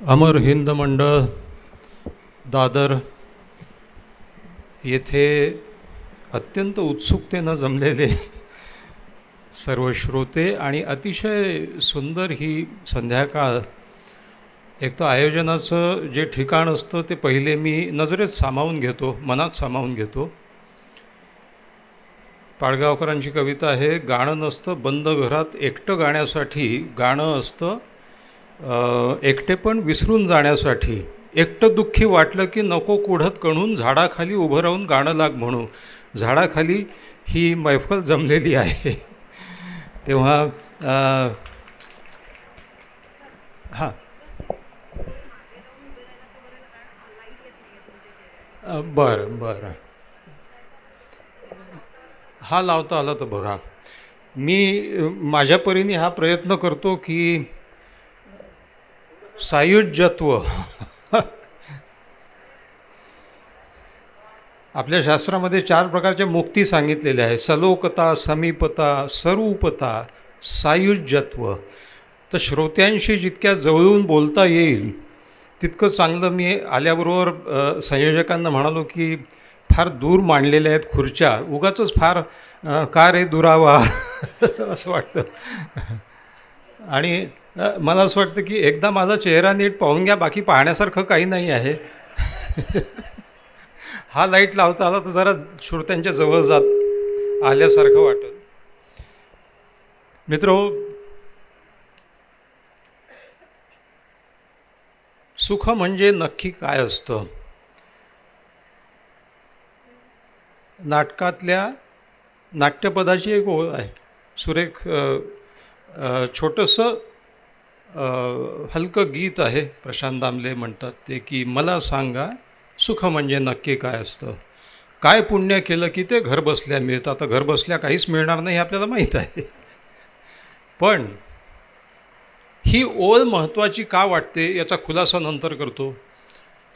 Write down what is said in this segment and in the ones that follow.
अमर हिंद मंडळ दादर येथे अत्यंत उत्सुकतेनं जमलेले सर्व श्रोते आणि अतिशय सुंदर ही संध्याकाळ. एक तर आयोजनाचं जे ठिकाण असतं ते पहिले मी नजरेत सामावून घेतो, मनात सामावून घेतो. पाडगावकरांची कविता आहे, गाणं नसतं बंद घरात एकटं गाण्यासाठी, गाणं असतं एकटेपण विसरून जाण्यासाठी. एकटं दुःखी वाटलं की नको कुढत कणून झाडाखाली उभं राहून गाणं लाग म्हणू. झाडाखाली ही मैफल जमलेली आहे. तेव्हा हां बरं बरं, हा लावता आला तर बघा. मी माझ्या परीने हा प्रयत्न करतो की सायुज्यत्व आपल्या शास्त्रामध्ये 4 प्रकारच्या मुक्ती सांगितलेल्या आहे: सलोकता, समीपता, स्वरूपता, सायुज्यत्व. तर श्रोत्यांशी जितक्या जवळून बोलता येईल तितकं चांगलं. मी आल्याबरोबर संयोजकांना म्हणालो की फार दूर मांडलेल्या आहेत खुर्च्या, उगाचच फार का रे दुरावा असं वाटतं. आणि मला असं वाटतं की एकदा माझा चेहरा नीट पाहून घ्या, बाकी पाहण्यासारखं काही नाही आहे. हा लाईट लावता आला तर जरा श्रोत्यांच्या जवळ जात आल्यासारखं वाटत. मित्रो, सुख म्हणजे नक्की काय असतं? नाटकातल्या नाट्यपदाची एक ओळ आहे, सुरेख छोटंसं हलकं गीत आहे. प्रशांत दामले म्हणतात ते की मला सांगा सुख म्हणजे नक्की काय असतं, काय पुण्य केलं की ते घर बसल्या मिळतं. आता घर बसल्या काहीच मिळणार नाही हे आपल्याला माहीत आहे, पण ही ओळ महत्त्वाची का वाटते याचा खुलासा नंतर करतो.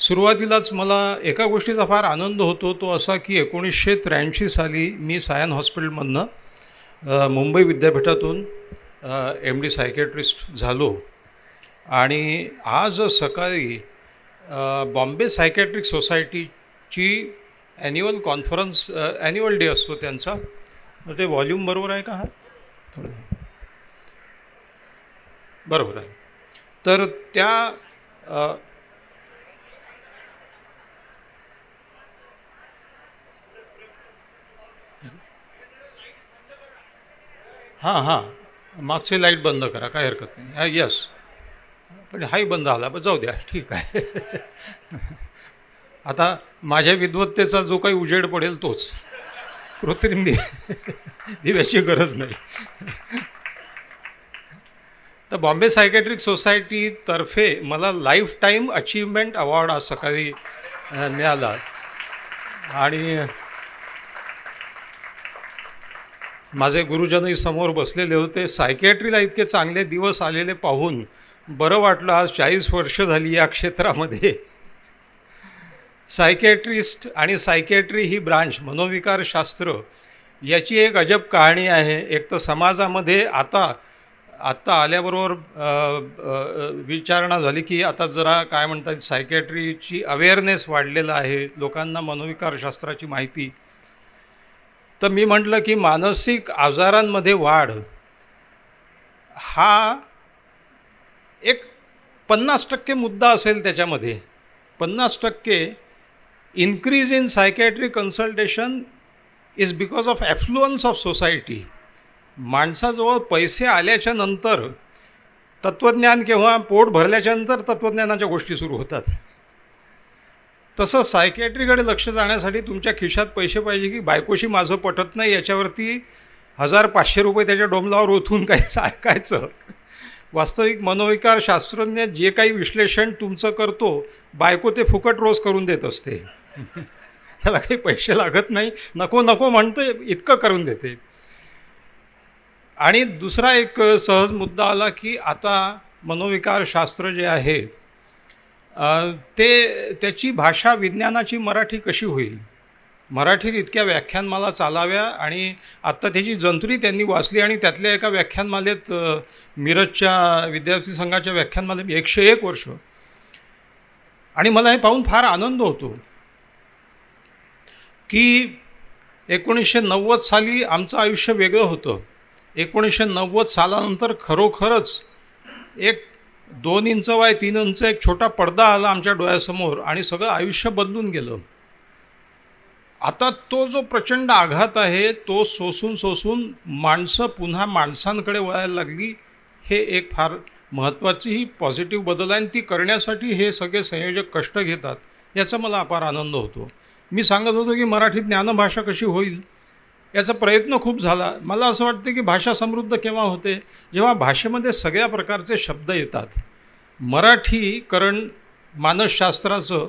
सुरुवातीलाच मला एका गोष्टीचा फार आनंद होतो, तो असा की 1983 साली मी सायन हॉस्पिटलमधनं मुंबई विद्यापीठातून MD सायकॅट्रिस्ट झालो. आणि आज सकाळी बॉम्बे सायकॅट्रिक सोसायटीची ॲन्युअल कॉन्फरन्स, ॲन्युअल डे असतो त्यांचा. ते व्हॉल्यूम बरोबर आहे का? हा थोडं बरोबर आहे. तर त्या हां मागचे लाईट बंद करा, काय हरकत नाही. यस, पण हाही बंद आला, पण जाऊ द्या, ठीक आहे. आता माझ्या विद्वत्तेचा जो काही उजेड पडेल तोच, कृत्रिम दिव्याची गरज नाही. तर बॉम्बे सायकॅट्रिक सोसायटीतर्फे मला लाईफ टाईम अचीवमेंट अवॉर्ड आज सकाळी मिळाला. आणि माझे गुरुजनही समोर बसलेले होते. सायकॅट्रीला इतके चांगले दिवस आलेले पाहून बरं वाटलं. आज 40 वर्ष झाली या क्षेत्रामध्ये. सायकॅट्रिस्ट आणि सायकॅट्री ही ब्रांच, मनोविकारशास्त्र, याची एक अजब कहाणी आहे. एक तर समाजामध्ये आता आल्याबरोबर विचारणा झाली की आता जरा काय म्हणतात, सायकॅट्रीची अवेअरनेस वाढलेला आहे, लोकांना मनोविकारशास्त्राची माहिती. तर मी म्हटलं की मानसिक आजारांमध्ये वाढ हा एक 50% मुद्दा असेल. त्याच्यामध्ये 50% increase in psychiatric consultation is because of affluence of society. माणसाजवळ पैसे आल्याच्या नंतर तत्त्वज्ञान, किंवा पोट भरल्याच्या नंतर तत्त्वज्ञानाच्या गोष्टी सुरू होतात. तसं सायकॅट्रीकडे लक्ष जाण्यासाठी तुमच्या खिशात पैसे पाहिजे की बायकोशी माझं पटत नाही याच्यावरती 1000-500 रुपये त्याच्या डोंबलावर ओथून काही ऐकायचं. वास्तविक मनोविकार शास्त्रज्ञ जे काही विश्लेषण तुमचं करतो, बायको ते फुकट रोज करून देत असते. त्याला काही पैसे लागत नाही, नको म्हणते इतकं करून देते. आणि दुसरा एक सहज मुद्दा आला की आता मनोविकारशास्त्र जे आहे त्याची भाषा विज्ञानाची मराठी कशी होईल. मराठीत इतक्या व्याख्यानमाला चालाव्या. आणि आत्ता त्याची जंत्री त्यांनी वाचली आणि त्यातल्या एका व्याख्यानमालेत मिरजच्या विद्यार्थी संघाच्या व्याख्यानमालेत 101 वर्ष आणि मला हे पाहून फार आनंद होतो की 1990 साली आमचं आयुष्य वेगळं होतं. 1990 सालानंतर खरोखरच एक 2 इंच बाय 3 इंच एक छोटा पडदा आला आमच्या डोळ्यासमोर आणि सगळं आयुष्य बदलून गेलं. आता तो जो प्रचंड आघात आहे तो सोसून सोसून माणसं पुन्हा माणसांकडे वळायला लागली. हे एक फार महत्त्वाची ही पॉझिटिव्ह बदल आहे आणि ती करण्यासाठी हे सगळे संयोजक कष्ट घेतात, याचा मला अपार आनंद होतो. मी सांगत होतो की मराठी ज्ञानभाषा कशी होईल याचा प्रयत्न खूप झाला. मला असं वाटतं की भाषा समृद्ध केव्हा होते, जेव्हा भाषेमध्ये सगळ्या प्रकारचे शब्द येतात. मराठीकरण मानसशास्त्राचं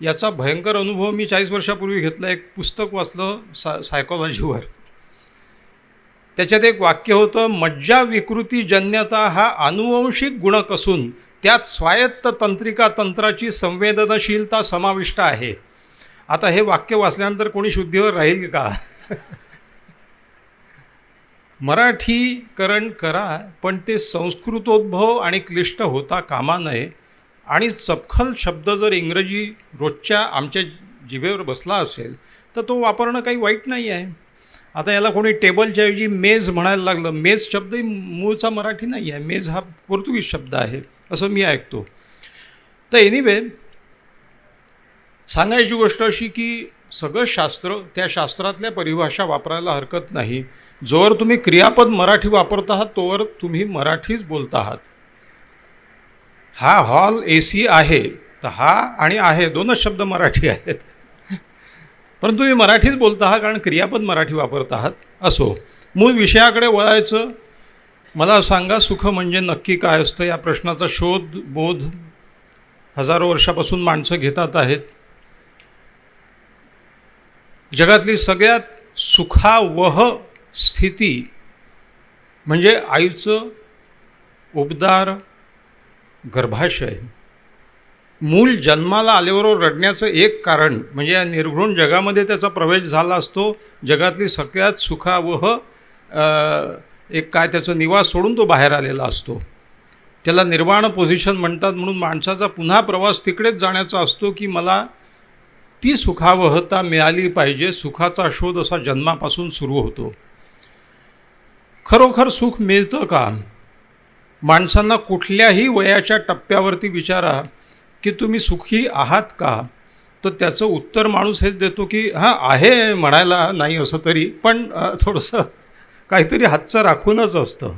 याचा भयंकर अनुभव मी 40 वर्षापूर्वी घेतला. एक पुस्तक वाचलं सायकॉलॉजीवर. त्याच्यात एक वाक्य होतं, मज्जा विकृतीजन्यता हा अनुवंशिक गुणक असून त्यात स्वायत्त तंत्रिका तंत्राची संवेदनशीलता समाविष्ट आहे. आता हे वाक्य वाचल्यानंतर कोणी शुद्धीवर राहील का? मराठीकरण करा, पण ते संस्कृतोद्भव आणि क्लिष्ट होता कामा नये. आणि चपखल शब्द जर इंग्रजी रोजच्या आमच्या जिभेवर बसला असेल तर तो वापरणं काही वाईट नाही आहे. आता याला कोणी टेबलच्या ऐवजी मेज म्हणायला लागलं. मेज शब्दही मूळचा मराठी नाही आहे, मेज हा पोर्तुगीज शब्द आहे असं मी ऐकतो. तर एनिवे, सांगायची गोष्ट अशी की सगळं शास्त्र, त्या शास्त्रातल्या परिभाषा वापरायला हरकत नाही. जोवर तुम्ही क्रियापद मराठी वापरत आहात तोवर तुम्ही मराठीच बोलत आहात. हा हॉल AC आहे, तर हा आणि आहे दोनच शब्द मराठी आहेत, परंतु तुम्ही मराठीच बोलत आहात कारण क्रियापद मराठी वापरत आहात. असो, मूळ विषयाकडे वळायचं. मला सांगा, सुख म्हणजे नक्की काय असतं? या प्रश्नाचा शोध बोध हजारो वर्षापासून माणसं घेतात आहेत. जगातली सगळ्यात सुखावह स्थिती म्हणजे आईचं उबदार गर्भाशय. मूल जन्माला आल्याबरोबर रडण्याचं एक कारण म्हणजे या निर्घृण जगामध्ये त्याचा प्रवेश झाला असतो. जगातली सगळ्यात सुखावह एक काय त्याचं निवास सोडून तो बाहेर आलेला असतो. त्याला निर्वाण पोझिशन म्हणतात. म्हणून माणसाचा पुन्हा प्रवास तिकडेच जाण्याचा असतो की मला ती सुखावहता मिळाली पाहिजे. सुखाचा शोध असा जन्मापासून सुरू होतो. खरोखर सुख मिळतं का? माणसांना कुठल्याही वयाच्या टप्प्यावरती विचारा की तुम्ही सुखी आहात का, तर त्याचं उत्तर माणूस हेच देतो की हां आहे, म्हणायला नाही असं तरी, पण थोडंसं काहीतरी हातचं राखूनच असतं.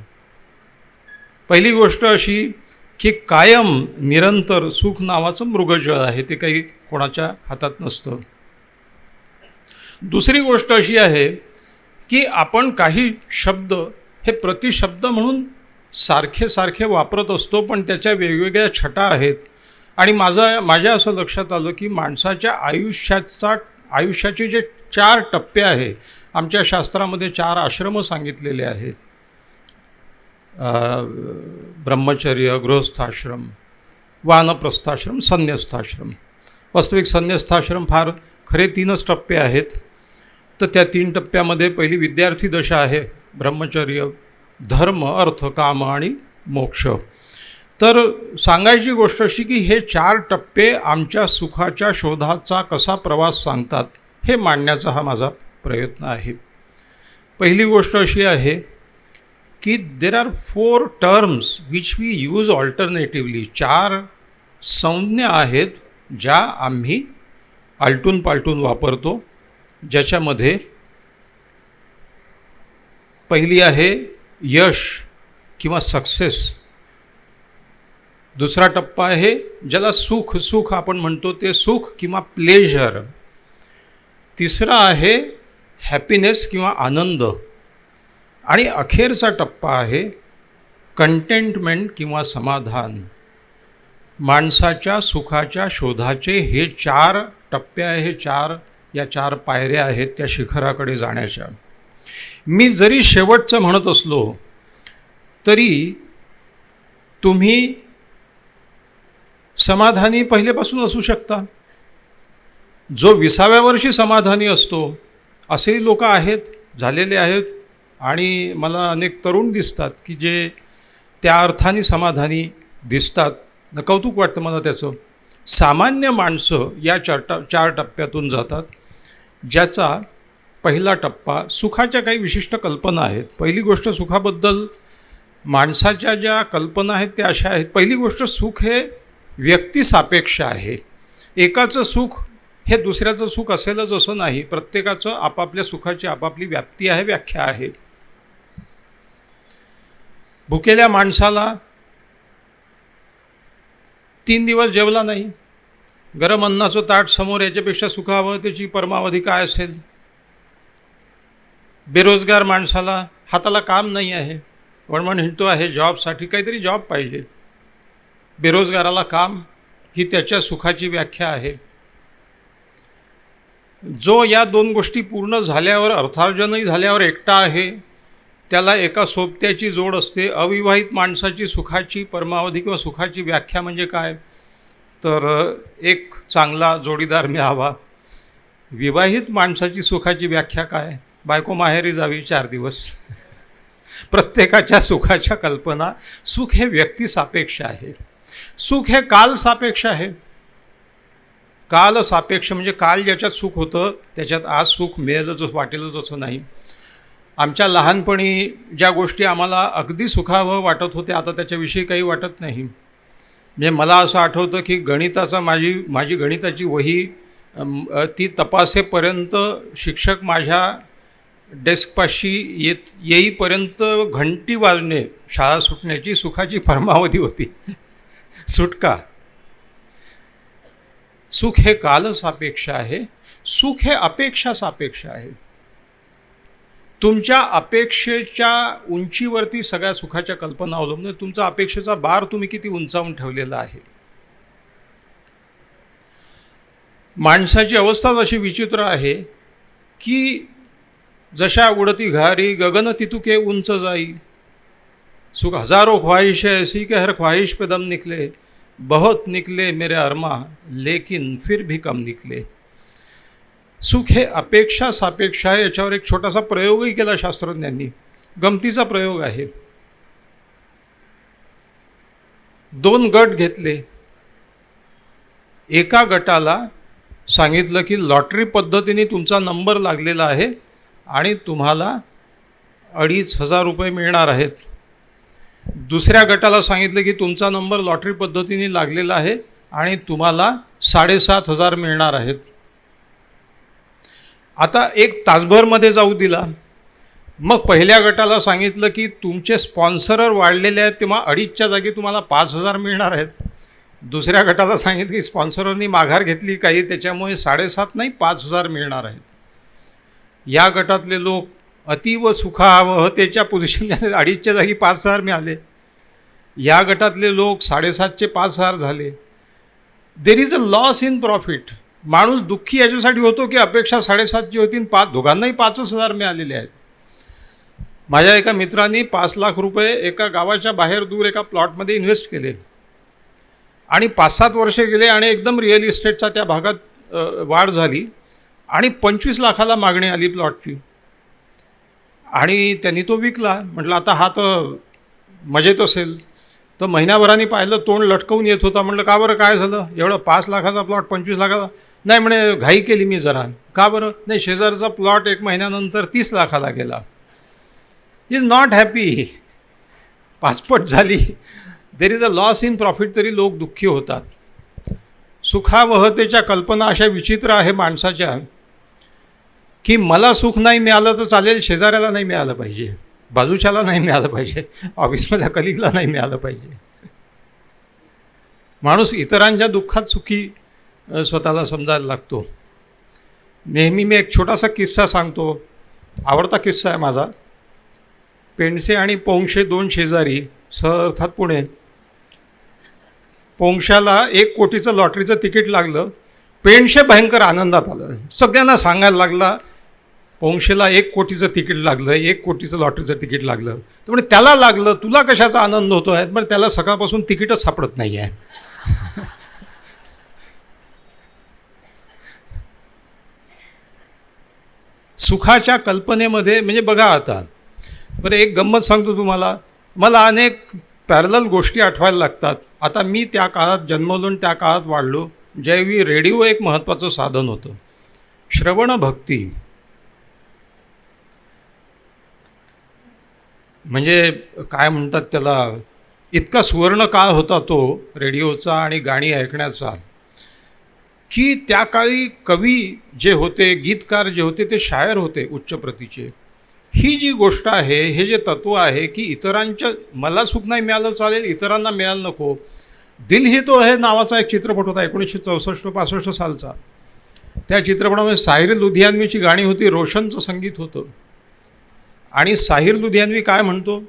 पहिली गोष्ट अशी की कायम निरंतर सुख नावाचं मृगजळ आहे, ते काही कोणाच्या हातात नसतं. दुसरी गोष्ट अशी आहे की आपण काही शब्द हे प्रतिशब्द म्हणून सारखे सारखे वापरत असतो, पण त्याच्या वेगवेगळ्या छटा आहेत. आणि माझ्या असं लक्षात आलं की माणसाच्या आयुष्याचे जे 4 टप्पे आहे, आमच्या शास्त्रामध्ये 4 आश्रम सांगितलेले आहेत. ब्रह्मचर्य, गृहस्थाश्रम, वानप्रस्थाश्रम, संन्यस्थाश्रम. वास्तविक संन्यस्थाश्रम फार खरे 3च टप्पे आहेत. तर त्या 3 टप्प्यामध्ये पहिली विद्यार्थी दशा आहे, ब्रह्मचर्य, धर्म, अर्थ, काम आणि मोक्ष. तर सांगायची गोष्ट अशी की हे 4 टप्पे आमच्या सुखाच्या शोधाचा कसा प्रवास सांगतात हे मांडण्याचा हा माझा प्रयत्न आहे. पहिली गोष्ट अशी आहे की there are 4 terms which we use alternatively. 4 संज्ञा आहेत ज्या आम्ही आलटून पालटून वापरतो, ज्याच्यामध्ये पहिली आहे यश किंवा सक्सेस. दुसरा टप्पा आहे ज्याला सुख आपण म्हणतो ते सुख किंवा प्लेजर. तिसरा आहे हॅपीनेस किंवा आनंद. आणि अखेरचा टप्पा आहे कंटेंटमेंट किंवा समाधान. माणसाच्या सुखाच्या शोधाचे हे 4 टप्पे आहे, या 4 पायऱ्या आहेत त्या शिखराकडे जाण्याच्या. मी जरी शेवटचं म्हणत असलो तरी तुम्ही समाधानी पहिलेपासून असू शकता. जो 20व्या वर्षी समाधानी असतो असेही लोक आहेत, झालेले आहेत. आणि मला अनेक तरुण दिसतात की जे त्या अर्थाने समाधानी दिसतात. कौतुक वाटतं मला त्याचं. सामान्य माणसं या चार टप्प्यातून जातात, ज्याचा पहिला टप्पा सुखाच्या काही विशिष्ट कल्पना आहेत. पहिली गोष्ट, सुखाबद्दल माणसाच्या ज्या कल्पना आहेत त्या अशा आहेत. पहिली गोष्ट, सुख हे व्यक्तिसापेक्ष आहे. एकाचं सुख हे दुसऱ्याचं सुख असेलच असं नाही. प्रत्येकाचं आपापल्या सुखाची आपापली व्याप्ती आहे, व्याख्या आहे. भुकेल्या माणसाला 3 दिवस जेवला नाही, गरम अन्नाचं ताट समोर, याच्यापेक्षा सुखावं त्याची परमावधी काय असेल. बेरोजगार माणसाला हाताला काम नाही आहे, वणवण हिंडतो आहे जॉबसाठी, काहीतरी जॉब पाहिजे. बेरोजगाराला काम ही त्याच्या सुखाची व्याख्या आहे. जो या 2 गोष्टी पूर्ण झाल्यावर, अर्थार्जनही झाल्यावर एकटा आहे, त्याला एका सोबत्याची जोड असते. अविवाहित माणसाची सुखाची परमावधी किंवा सुखाची व्याख्या म्हणजे काय, तर एक चांगला जोडीदार मिळावा. विवाहित माणसाची सुखाची व्याख्या काय, बायको माहेरी जावी 4 दिवस. प्रत्येकाच्या सुखाच्या कल्पना. सुख हे व्यक्तिसापेक्ष आहे. सुख हे कालसापेक्ष आहे. कालसापेक्ष म्हणजे काल ज्याच्यात सुख होतं त्याच्यात आज सुख मिळेलच वाटेलच असं नाही. आमच्या लहानपणी ज्या गोष्टी आम्हाला अगदी सुखावं वाटत होत्या, आता त्याच्याविषयी काही वाटत नाही. म्हणजे मला असं आठवतं की गणिताचा माझी गणिताची वही ती तपासेपर्यंत शिक्षक माझ्या डेस्कपाशी येईपर्यंत घंटी वाजणे शाळा सुटण्याची सुखाची परमावधी होती. सुटका. सुख हे कालसापेक्ष आहे. सुख हे अपेक्षा सापेक्ष आहे. तुमच्या अपेक्षेच्या उंचीवरती सगळ्या सुखाच्या कल्पना अवलंबून. तुमचा अपेक्षेचा बार तुम्ही किती उंचावून ठेवलेला आहे. माणसाची अवस्थाच अशी विचित्र आहे की जशा उडती घारी गगन तितुके उंच जाई, सुख हजारों ख्वाहिश ऐसी के हर ख्वाहिश पे दम निकले, बहुत निकले मेरे अरमा लेकिन फिर भी कम निकले. सुख हे अपेक्षा सापेक्ष आहे. याच्यावर एक छोटासा प्रयोगही केला शास्त्रज्ञांनी. गमतीचा प्रयोग आहे. 2 गट घेतले. एका गटाला सांगितलं की लॉटरी पद्धतीने तुमचा नंबर लागलेला आहे आणि तुम्हाला 2,500 रुपये मिळणार आहेत. दुसऱ्या गटाला सांगितलं की तुमचा नंबर लॉटरी पद्धतीने लागलेला आहे आणि तुम्हाला 7,500 मिळणार आहेत. आता 1 तासभरमध्ये जाऊ दिला. मग पहिल्या गटाला सांगितलं की तुमचे स्पॉन्सरर वाढलेले आहेत तेव्हा 2,500च्या जागी तुम्हाला 5,000 मिळणार आहेत. दुसऱ्या गटाला सांगितलं की स्पॉन्सरनी माघार घेतली काही, त्याच्यामुळे 7,500 नाही 5,000 मिळणार आहेत. या गटातले लोक अतीव सुखावहतेच्या पोझिशनमध्ये 2,500च्या जागी 5,000 मिळाले. या गटातले लोक 7,500चे 5,000 झाले. There is a loss in profit. माणूस दुःखी याच्यासाठी होतो की अपेक्षा 7,500ची होती आणि दोघांनाही 5,000 मिळालेले आहेत. माझ्या एका मित्रांनी 5 लाख रुपये एका गावाच्या बाहेर दूर एका प्लॉटमध्ये इन्व्हेस्ट केले आणि 5-7 वर्षे गेले आणि एकदम रिअल इस्टेटचा त्या भागात वाढ झाली आणि 25 लाखाला मागणी आली प्लॉटची आणि त्यांनी तो विकला. म्हटलं आता हा तर मजेत असेल. तर महिन्याभराने पाहिलं तोंड लटकवून येत होता. म्हटलं का बरं, काय झालं, एवढं 5 लाखाचा प्लॉट 25 लाखाचा? नाही म्हणे, घाई केली मी जरा. का बरं? नाही, शेजारचा प्लॉट 1 महिन्यानंतर 30 लाखाला गेला. Is not happy. 5 पट झाली. There is a loss in profit. तरी लोक दुःखी होतात. सुखावहतेच्या कल्पना अशा विचित्र आहे माणसाच्या की मला सुख नाही मिळालं तर चालेल, शेजाऱ्याला नाही मिळालं पाहिजे, बाजूच्याला नाही मिळालं पाहिजे, ऑफिसमधल्या कलिगला नाही मिळालं पाहिजे. माणूस इतरांच्या दुःखात सुखी स्वतःला समजायला लागतो. नेहमी मी एक छोटासा किस्सा सांगतो. आवडता किस्सा आहे माझा. पेंडसे आणि पोंक्षे 2 शेजारी, अर्थात पुणे. पोंक्षाला 1 कोटीचं लॉटरीचं तिकीट लागलं. पेंडसे भयंकर आनंदात आलं. सगळ्यांना सांगायला लागला पोंक्षेला 1 कोटीचं तिकीट लागलं, 1 कोटीचं लॉटरीचं तिकीट लागलं. तर म्हणजे त्याला लागलं, तुला कशाचा आनंद होतो आहे? पण त्याला सकाळपासून तिकीटच सापडत नाही आहे. सुखाच्या कल्पनेमध्ये म्हणजे बघा आता, बरं एक गंमत सांगतो तुम्हाला. मला अनेक पॅरलल गोष्टी आठवायला लागतात. आता मी त्या काळात जन्मलो आणि त्या काळात वाढलो. ज्यावेळी रेडिओ एक महत्त्वाचं साधन होतं. श्रवण भक्ती म्हणजे काय म्हणतात त्याला, इतका सुवर्ण काळ होता तो रेडिओचा आणि गाणी ऐकण्याचा, की त्या काळी कवी जे होते, गीतकार जे होते, ते शायर होते उच्च प्रतीचे. ही जी गोष्ट आहे, हे जे तत्त्व आहे की इतरांच्या, मला सुख नाही मिळालं चालेल, इतरांना मिळालं नको. दिल ही तो है नावाचा एक चित्रपट होता 1964-65 सालचा. त्या चित्रपटामध्ये साहिर लुधियानवीची गाणी होती, रोशनचं संगीत होतं. आणि साहिर लुधियानवी काय म्हणतो,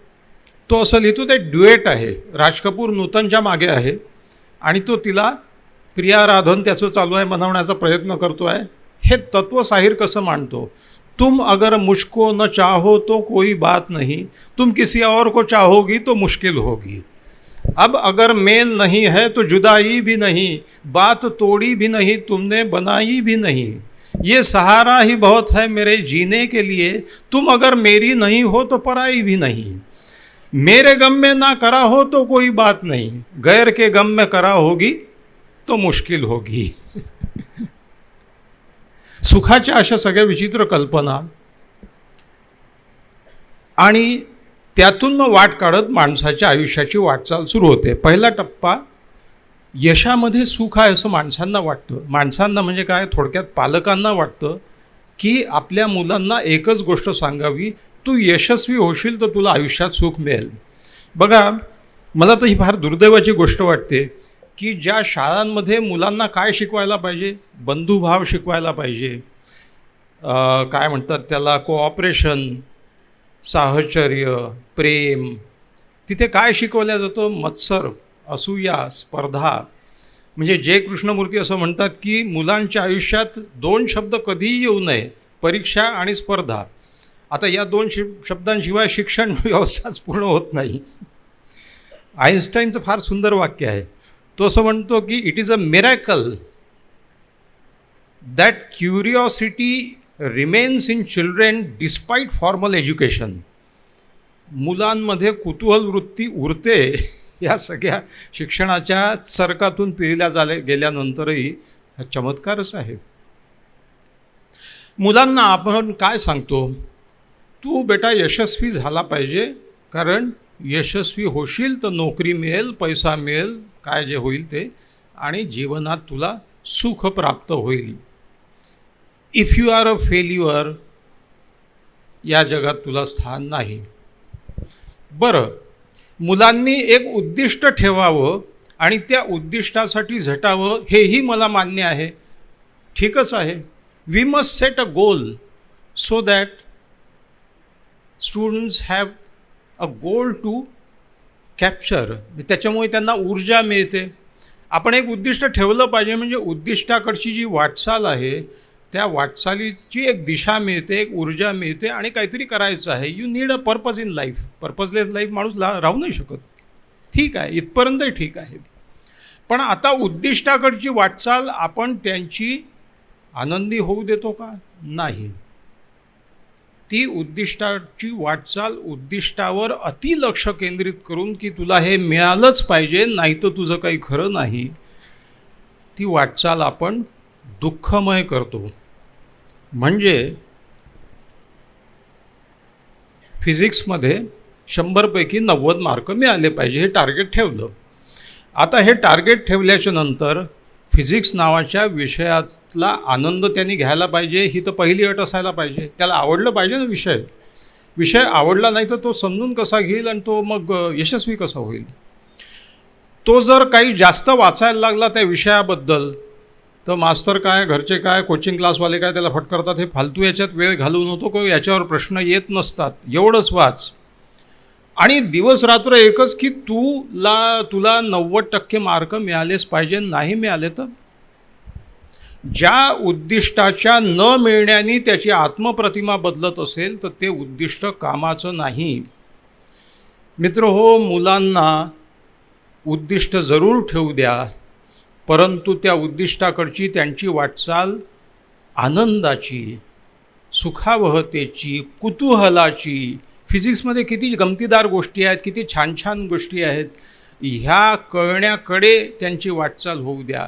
तो असं लिहितो, ते ड्युएट आहे, राज कपूर नूतनच्या मागे आहे आणि तो तिला प्रिया राधवन त्याचं चालू आहे बनवण्याचा प्रयत्न करतो आहे. हे तत्त्व साहिर कसं मांडतो, तुम अगर मुझको न चाहो तो कोई बात नहीं, तुम किसी और को चाहोगी तो मुश्किल होगी. अब अगर मेल नहीं है तो जुदाई भी नहीं, बात तोड़ी भी नहीं तुमने बनाई भी नहीं, ये सहारा ही बहुत है मेरे जीने के लिए, तुम अगर मेरी नहीं हो तो पराई भी नहीं, मेरे गम में ना करा हो तो कोई बात नहीं, गैर के गम में करा होगी तो मुश्किल होगी. सुखाच्या अशा सगळ्या विचित्र कल्पना आणि त्यातून मग वाट काढत माणसाच्या आयुष्याची वाटचाल सुरू होते. पहिला टप्पा, यशामध्ये सुख आहे असं माणसांना वाटतं. माणसांना म्हणजे काय, थोडक्यात पालकांना वाटतं की आपल्या मुलांना एकच गोष्ट सांगावी, तू यशस्वी होशील तर तुला आयुष्यात सुख मिळेल. बघा, मला तर ही फार दुर्दैवाची गोष्ट वाटते की ज्या शाळांमध्ये मुलांना काय शिकवायला पाहिजे, बंधुभाव शिकवायला पाहिजे, काय म्हणतात त्याला, कोऑपरेशन, साहचर्य, प्रेम, तिथे काय शिकवलं जातं, मत्सर, असूया, स्पर्धा. म्हणजे जय कृष्णमूर्ती असं म्हणतात की मुलांच्या आयुष्यात 2 शब्द कधीही येऊ नये, परीक्षा आणि स्पर्धा. आता या 2 शब्दांशिवाय शिक्षण व्यवस्थाच पूर्ण होत नाही. आईन्स्टाईनचं फार सुंदर वाक्य आहे. तो असं म्हणतो की it is a miracle that curiosity remains in children despite formal education. मुलांमध्ये कुतूहल वृत्ती उरते या सगळ्या शिक्षणाच्या चरकातून पिळल्या गेल्यानंतरही हा चमत्कारच आहे. मुलांना आपण काय सांगतो, तू बेटा यशस्वी झाला पाहिजे, कारण यशस्वी होशील तर नोकरी मिळेल, पैसा मिळेल, काय जे होईल ते, आणि जीवनात तुला सुख प्राप्त होईल. If you are a failure, या जगात तुला स्थान नाही. बरं, मुलांनी एक उद्दिष्ट ठेवावं आणि त्या उद्दिष्टासाठी झटावं, हेही मला मान्य आहे, ठीकच आहे. We must set a goal so that students have a goal to capture. त्याच्यामुळे त्यांना ऊर्जा मिळते. आपण एक उद्दिष्ट ठेवलं पाहिजे, म्हणजे उद्दिष्टाकडची जी वाटचाल आहे त्या वाटचालीची एक दिशा मिळते, एक ऊर्जा मिळते आणि काहीतरी करायचं आहे. You need a purpose in life. Purposeless life माणूस राहू नाही शकत. ठीक आहे, इथपर्यंतही ठीक आहे. पण आता उद्दिष्टाकडची वाटचाल आपण त्यांची आनंदी होऊ देतो का? नाही. ती उद्दिष्टाची वाटचाल उद्दिष्टावर अति लक्ष केंद्रित करून की तुला हे मिळालंच पाहिजे, नाही तर तुझं काही खरं नाही, ती वाटचाल आपण दुःखमय करतो. म्हणजे फिजिक्समध्ये 100 पैकी 90 मार्क मिळाले पाहिजे हे टार्गेट ठेवलं. आता हे टार्गेट ठेवल्याच्या नंतर फिजिक्स नावाच्या विषयातला आनंद त्यांनी घ्यायला पाहिजे, ही तर पहिली अट असायला पाहिजे. त्याला आवडलं पाहिजे ना विषय आवडला नाही तर तो समजून कसा घेईल आणि तो मग यशस्वी कसा होईल. तो जर काही जास्त वाचायला लागला त्या विषयाबद्दल तर मास्तर काय, घरचे काय, कोचिंग क्लासवाले काय त्याला फटकारतात, हे फालतू याच्यात वेळ घालवू नको, को याच्यावर प्रश्न येत नसतात, एवढंच वाच. आणि दिवस रात्र एकच की तुला 90% मार्क मिळालेच पाहिजे, नाही मिळाले तर ज्या उद्दिष्टाच्या न मिळण्याने त्याची आत्मप्रतिमा बदलत असेल तर ते उद्दिष्ट कामाचं नाही. मित्र हो, मुलांना उद्दिष्ट जरूर ठेवू द्या, परंतु त्या उद्दिष्टाकडची त्यांची वाटचाल आनंदाची, सुखावहतेची, कुतूहलाची. फिजिक्समध्ये किती गमतीदार गोष्टी आहेत, किती छान छान गोष्टी आहेत, ह्या कळण्याकडे त्यांची वाटचाल होऊ द्या.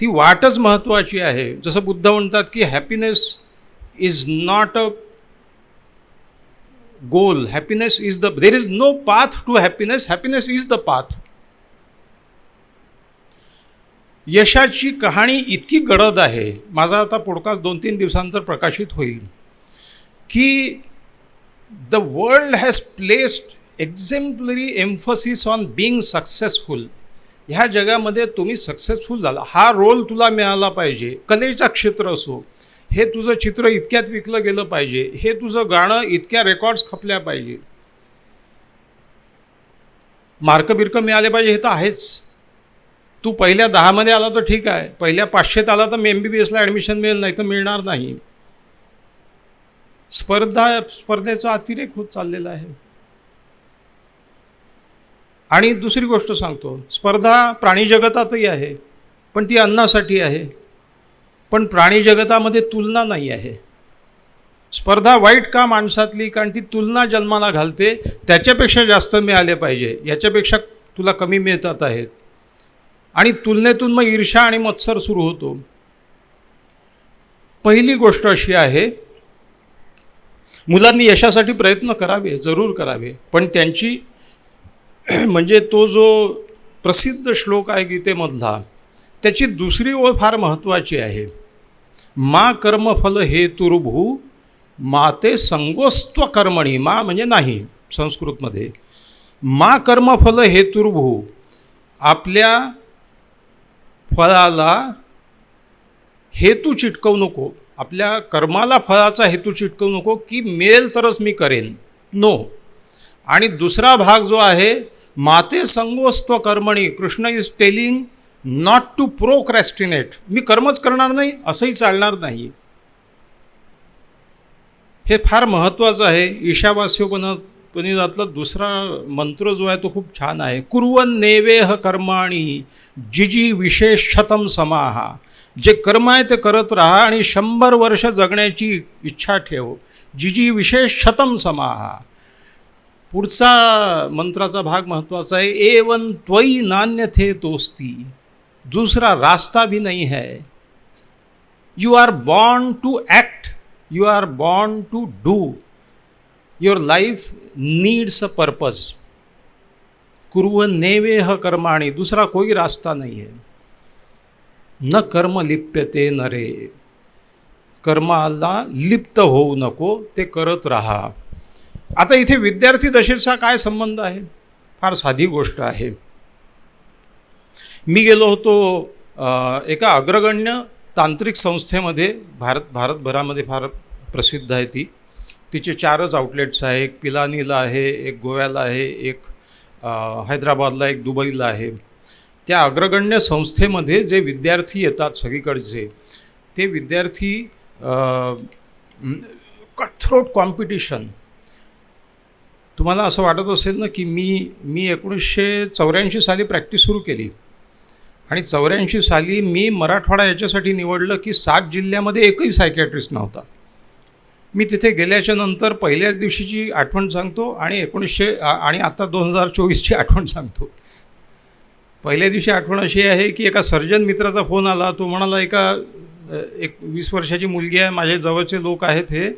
ती वाटच महत्त्वाची आहे. जसं बुद्ध म्हणतात की happiness is not a goal, happiness is the, there is no path to happiness, happiness is the path. यशाची कहाणी इतकी गडद आहे. माझा आता पॉडकास्ट 2-3 दिवसांतर प्रकाशित होईल की the world has placed exemplary emphasis on being successful. ह्या जगामध्ये तुम्ही सक्सेसफुल झाला, हा रोल तुला मिळाला पाहिजे. कलेचं क्षेत्र असो, हे तुझं चित्र इतक्यात विकलं गेलं पाहिजे, हे तुझं गाणं इतक्या रेकॉर्ड्स खपल्या पाहिजे, मार्क बिर्क मिळाले पाहिजे, हे तर आहेच. तू पहिल्या 10मध्ये आला तर ठीक आहे, पहिल्या 500त आला तर MBBSला ॲडमिशन मिळेल, नाही तर मिळणार नाही. स्पर्धेचा अतिरेक होत चाललेला आहे. आणि दुसरी गोष्ट सांगतो, स्पर्धा प्राणी जगतातही आहे, पण ती अन्नासाठी आहे. पण प्राणी जगतामध्ये तुलना नाही आहे. स्पर्धा वाईट का माणसातली? कारण ती तुलना जन्माला घालते, त्याच्यापेक्षा जास्त मिळाले पाहिजे, याच्यापेक्षा तुला कमी मिळतात आहेत. आणि तुलनेतून मग ईर्ष्या आणि मत्सर सुरू होतो. पहिली गोष्ट अशी आहे, मुलांनी यशासाठी प्रयत्न करावे, जरूर करावे, पण त्यांची म्हणजे तो जो प्रसिद्ध श्लोक आहे गीतेमधला, त्याची दुसरी ओळ फार महत्त्वाची आहे. मा कर्मफल हेतुर्भू माते संगोस्त्व कर्मणी. मा म्हणजे नाही संस्कृतमध्ये. मा कर्मफल हेतुर्भू, आपल्या फळाला हेतू चिटकवू नको, आपल्या कर्माला फळाचा हेतू चिटकवू नको की मिळेल तरच मी करेन. नो. आणि दुसरा भाग जो आहे, माते संगोस्त्व कर्मणी, Krishna is telling not to procrastinate. मी कर्मच करणार नाही असंही चालणार नाही. हे फार महत्त्वाचं आहे. ईशावास्योपनिषदातला दुसरा मंत्र जो आहे तो खूप छान आहे. कुर्वन् नेवेह कर्माणि जिजी विशेषतम समाहा. जे कर्म आहे ते करत राहा आणि 100 वर्ष जगण्याची इच्छा ठेव. जिजी विशेषतम समाहा. पुढचा मंत्राचा भाग महत्त्वाचा आहे. एवं त्वयि नान्यथे तोस्ती. दूसरा रास्ता भी नहीं है. You are born to act, you are born to do. Your life needs a purpose. कुर्वन् नेवेह कर्माणि, दूसरा कोई रास्ता नहीं है. न कर्म लिप्यते नरे. कर्माला लिप्त होऊ नको, ते करत राहा. आता इथे विद्यार्थी दशेचा काय संबंध आहे? फार साधी गोष्ट आहे. मी गेलो होतो एका अग्रगण्य तांत्रिक संस्थेमध्ये, भारतभरामध्ये फार प्रसिद्ध आहे ती. तिचे 4च आउटलेट्स आहे. एक पिलानीला आहे, एक गोव्याला आहे, एक हैदराबादला, एक दुबईला आहे. त्या अग्रगण्य संस्थेमध्ये जे विद्यार्थी येतात सगळीकडचे, ते विद्यार्थी कटथ्रोट कॉम्पिटिशन. तुम्हाला असं वाटत असेल ना की मी 1984 साली प्रॅक्टिस सुरू केली आणि 84 साली मी मराठवाडा याच्यासाठी निवडलं की 7 जिल्ह्यामध्ये एकही सायकॅट्रिस्ट नव्हता. मी तिथे गेल्याच्या नंतर पहिल्याच दिवशीची आठवण सांगतो आणि आणि आता 2024ची आठवण सांगतो. पहिल्या दिवशी आठवण अशी आहे की एका सर्जन मित्राचा फोन आला. तो म्हणाला, एक 20 वर्षाची मुलगी आहे, माझे जवळचे लोक आहेत, हे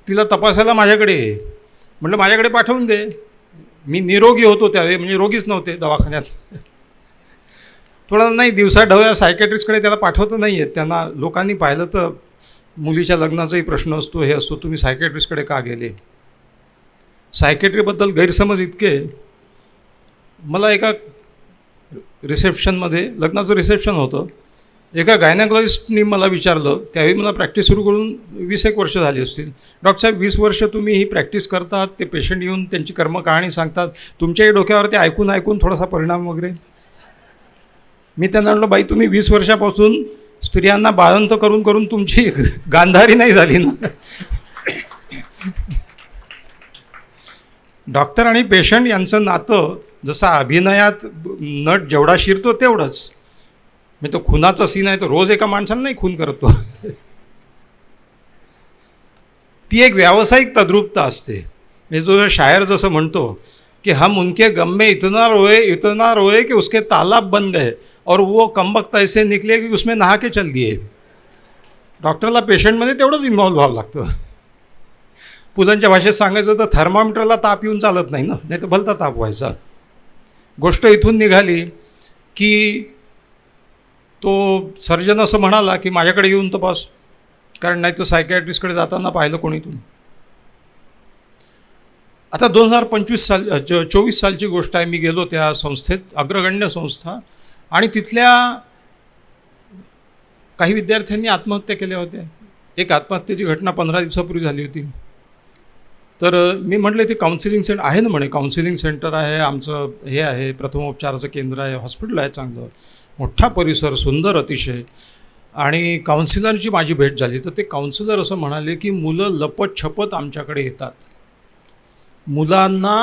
तिला तपासायला माझ्याकडे ये. म्हटलं माझ्याकडे पाठवून दे. मी निरोगी होतो त्यावेळी, म्हणजे रोगीच नव्हते दवाखान्यात. थोडा नाही, दिवसाढवळ्या सायकॅट्रिस्टकडे त्याला पाठवतं नाही आहेत. त्यांना लोकांनी पाहिलं तर मुलीच्या लग्नाचाही प्रश्न असतो, हे असतो, तुम्ही सायकॅट्रिस्टकडे का गेले? सायकॅट्रीबद्दल गैरसमज इतके. मला एका रिसेप्शनमध्ये, लग्नाचं रिसेप्शन होतं, एका गायनॅकॉलॉजिस्टनी मला विचारलं. त्यावेळी मला प्रॅक्टिस सुरू करून 20 वर्ष झाली असतील. डॉक्टर साहेब, 20 वर्ष तुम्ही ही प्रॅक्टिस करतात, ते पेशंट येऊन त्यांची कर्मकहाणी सांगतात, तुमच्याही डोक्यावर ते ऐकून थोडासा परिणाम वगैरे? मी त्यांना म्हटलं, बाई तुम्ही 20 वर्षापासून स्त्रियांना बाळंत करून करून तुमची गांधारी नाही झाली ना? डॉक्टर आणि पेशंट यांचं नातं जसं अभिनयात नट जेवढा शिरतो तेवढंच. मी तो खुनाचा सीन आहे, तो रोज एका माणसाला नाही खून करतो. ती एक व्यावसायिक तद्रुपता असते. म्हणजे जो शायर जसं म्हणतो कि हम उनके गम में इतना रोए कि उसके तालाब बन गए और वो कमबख्त ऐसे निकले की उसमें नहा के चल दिए. डॉक्टरला पेशंटमध्ये तेवढंच इन्व्हॉल्व व्हावं लागतं. पुलंच्या भाषेत सांगायचं तर थर्मामीटरला ताप येऊन चालत नाही ना, नाही तर भलता ताप व्हायचा. गोष्ट इथून निघाली की तो सर्जन असं म्हणाला की माझ्याकडे येऊन तपास, कारण नाही तर सायकॅट्रिस्टकडे जाताना पाहिलं कोणीतून. आता 2024 सालची गोष्ट आहे. मी गेलो त्या संस्थेत, अग्रगण्य संस्था, आणि तिथल्या काही विद्यार्थ्यांनी आत्महत्या केल्या होत्या. एक आत्महत्येची घटना 15 दिवसापूर्वी झाली होती. तर मी म्हटलं ते काउन्सिलिंग सेंटर आहे ना, म्हणे काउन्सिलिंग सेंटर आहे आमचं, हे आहे प्रथमोपचाराचं केंद्र आहे, हॉस्पिटल आहे, चांगलं मोठा परिसर, सुंदर अतिशय. आणि काउन्सिलरची माझी भेट झाली तर ते काउन्सिलर असं म्हणाले की मुलं लपत छपत आमच्याकडे येतात. मुलांना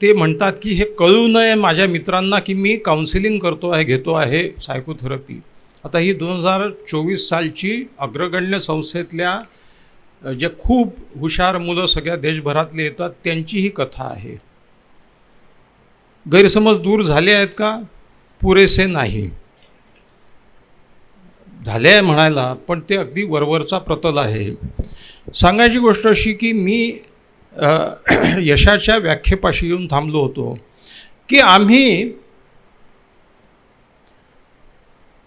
ते म्हणतात की हे कळू नये माझ्या मित्रांना की मी काउन्सिलिंग करतो आहे, घेतो आहे सायकोथेरपी. आता ही 2024 सालची अग्रगण्य संस्थेतल्या जे खूप हुशार मुलं सगळ्या देशभरातले येतात त्यांची ही कथा आहे. गैरसमज दूर झाले आहेत का? पुरेसे नाही झाले आहे म्हणायला, पण ते अगदी वरवरचा प्रतल आहे. सांगायची गोष्ट अशी की मी यशाच्या व्याख्येपाशी येऊन थांबलो होतो की आम्ही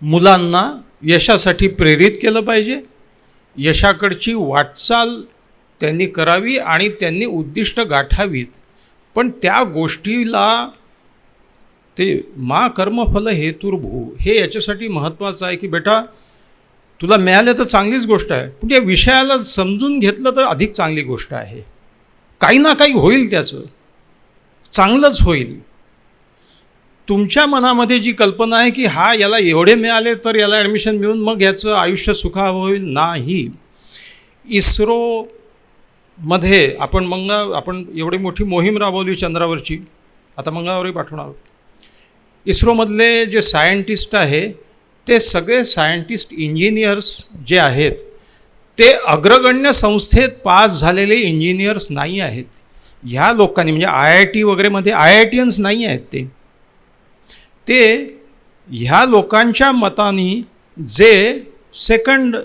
मुलांना यशासाठी प्रेरित केलं पाहिजे, यशाकडची वाटचाल त्यांनी करावी आणि त्यांनी उद्दिष्ट गाठावीत. पण त्या गोष्टीला ते मा कर्मफल हेतुर्भू हे याच्यासाठी महत्त्वाचं आहे की बेटा तुला मिळालं तर चांगलीच गोष्ट आहे, पण या विषयाला समजून घेतलं तर अधिक चांगली गोष्ट आहे. काही ना काही होईल, त्याचं चांगलंच होईल. तुमच्या मनामध्ये जी कल्पना आहे की हा याला एवढे मिळाले तर याला ॲडमिशन मिळून मग याचं आयुष्य सुखावं होईल, नाही. इस्रोमध्ये आपण एवढी मोठी मोहीम राबवली चंद्रावरची, आता मंगळावरही पाठवणार. इस्रोमधले जे सायंटिस्ट आहे ते सगळे सायंटिस्ट इंजिनियर्स जे आहेत ते अग्रगण्य संस्थेत पास झालेले इंजिनियर्स नाही आहेत. ह्या लोकांनी म्हणजे IIT वगैरेमध्ये IITians नाही आहेत. ते ह्या लोकांच्या मतानी जे सेकंड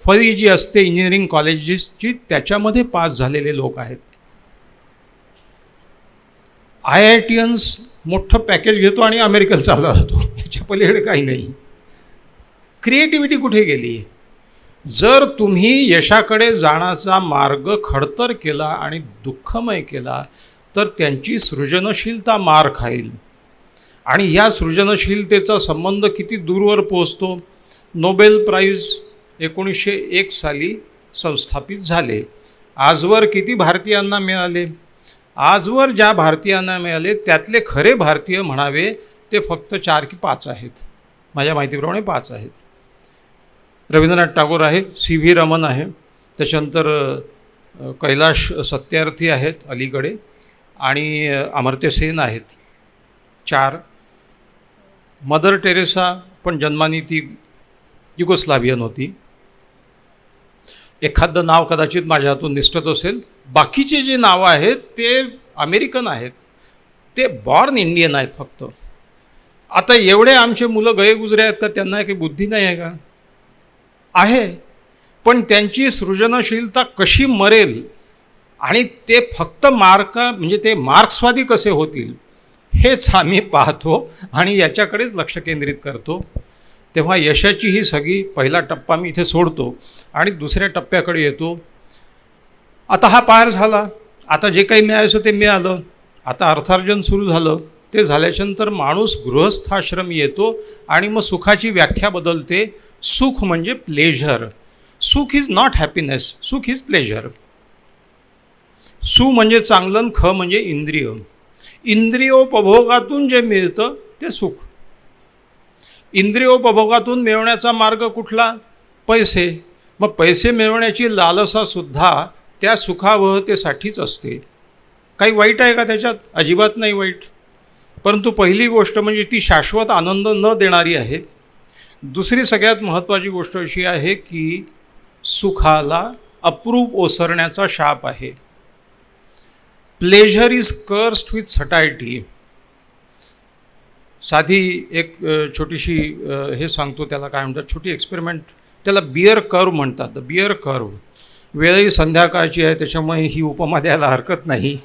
फळी जी असते इंजिनिअरिंग कॉलेजेसची त्याच्यामध्ये पास झालेले लोक आहेत. IITians मोठं पॅकेज घेतो आणि अमेरिकेत चालला जातो, याच्या पलीकडे काही नाही. क्रिएटिव्हिटी कुठे गेली? जर तुम्ही यशाकडे जाण्याचा मार्ग खडतर केला आणि दुःखमय केला तर त्यांची सृजनशीलता मार खाईल. आणि ह्या सृजनशीलतेचा संबंध किती दूरवर पोहोचतो? नोबेल प्राईज 1901 साली संस्थापित झाले. आजवर किती भारतीयांना मिळाले? आजवर ज्या भारतीयांना मिळाले त्यातले खरे भारतीय म्हणावे ते फक्त 4 की 5 आहेत. माझ्या माहितीप्रमाणे 5 आहेत. रवींद्रनाथ टागोर आहे, CV रमन आहे, त्याच्यानंतर कैलाश सत्यार्थी आहेत अलीकडे, आणि अमर्त्य सेन आहेत. 4. मदर टेरेसा पण जन्मानी ती युगोस्लाव्हियन होती. एखादं नाव कदाचित माझ्या हातून निसटत असेल. बाकीचे जे नावं आहेत ते अमेरिकन आहेत, ते बॉर्न इंडियन आहेत फक्त. आता एवढे आमचे मुलं गयेगुजरे आहेत का? त्यांना काही बुद्धी नाही आहे का? आहे, पण त्यांची सृजनशीलता कशी मरेल आणि ते फक्त म्हणजे ते मार्क्सवादी कसे होतील हेच आम्ही पाहतो आणि याच्याकडेच लक्ष केंद्रित करतो. तेव्हा यशाची ही सगळी पहिला टप्पा मी इथे सोडतो आणि दुसऱ्या टप्प्याकडे येतो. आता हा पार झाला, आता जे काही मिळायचं ते मिळालं, आता अर्थार्जन सुरू झालं. ते झाल्याच्यानंतर माणूस गृहस्थाश्रमी येतो आणि मग सुखाची व्याख्या बदलते. सुख म्हणजे प्लेजर. सुख इज नॉट हॅपीनेस, सुख इज प्लेजर. सु म्हणजे चांगलं, ख म्हणजे इंद्रिय. इंद्रियोपभोगातून जे मिळतं ते सुख. इंद्रियोपभोगातून मिळवण्याचा मार्ग कुठला? पैसे. मग पैसे मिळवण्याची लालसासुद्धा त्या सुखावहतेसाठीच असते. काही वाईट आहे का त्याच्यात? अजिबात नाही वाईट. परंतु पहिली गोष्ट म्हणजे ती शाश्वत आनंद न देणारी आहे. दुसरी सगळ्यात महत्त्वाची गोष्ट अशी आहे की सुखाला अप्रूप ओसरण्याचा शाप आहे. Pleasure is cursed with satiety. साधी एक छोटीशी हे सांगतो, त्याला काय म्हणतात, छोटी एक्सपेरिमेंट, त्याला बियर कर्व म्हणतात. The beer curve. वेळही संध्याकाळची आहे त्याच्यामुळे ही उपमा द्यायला हरकत नाही.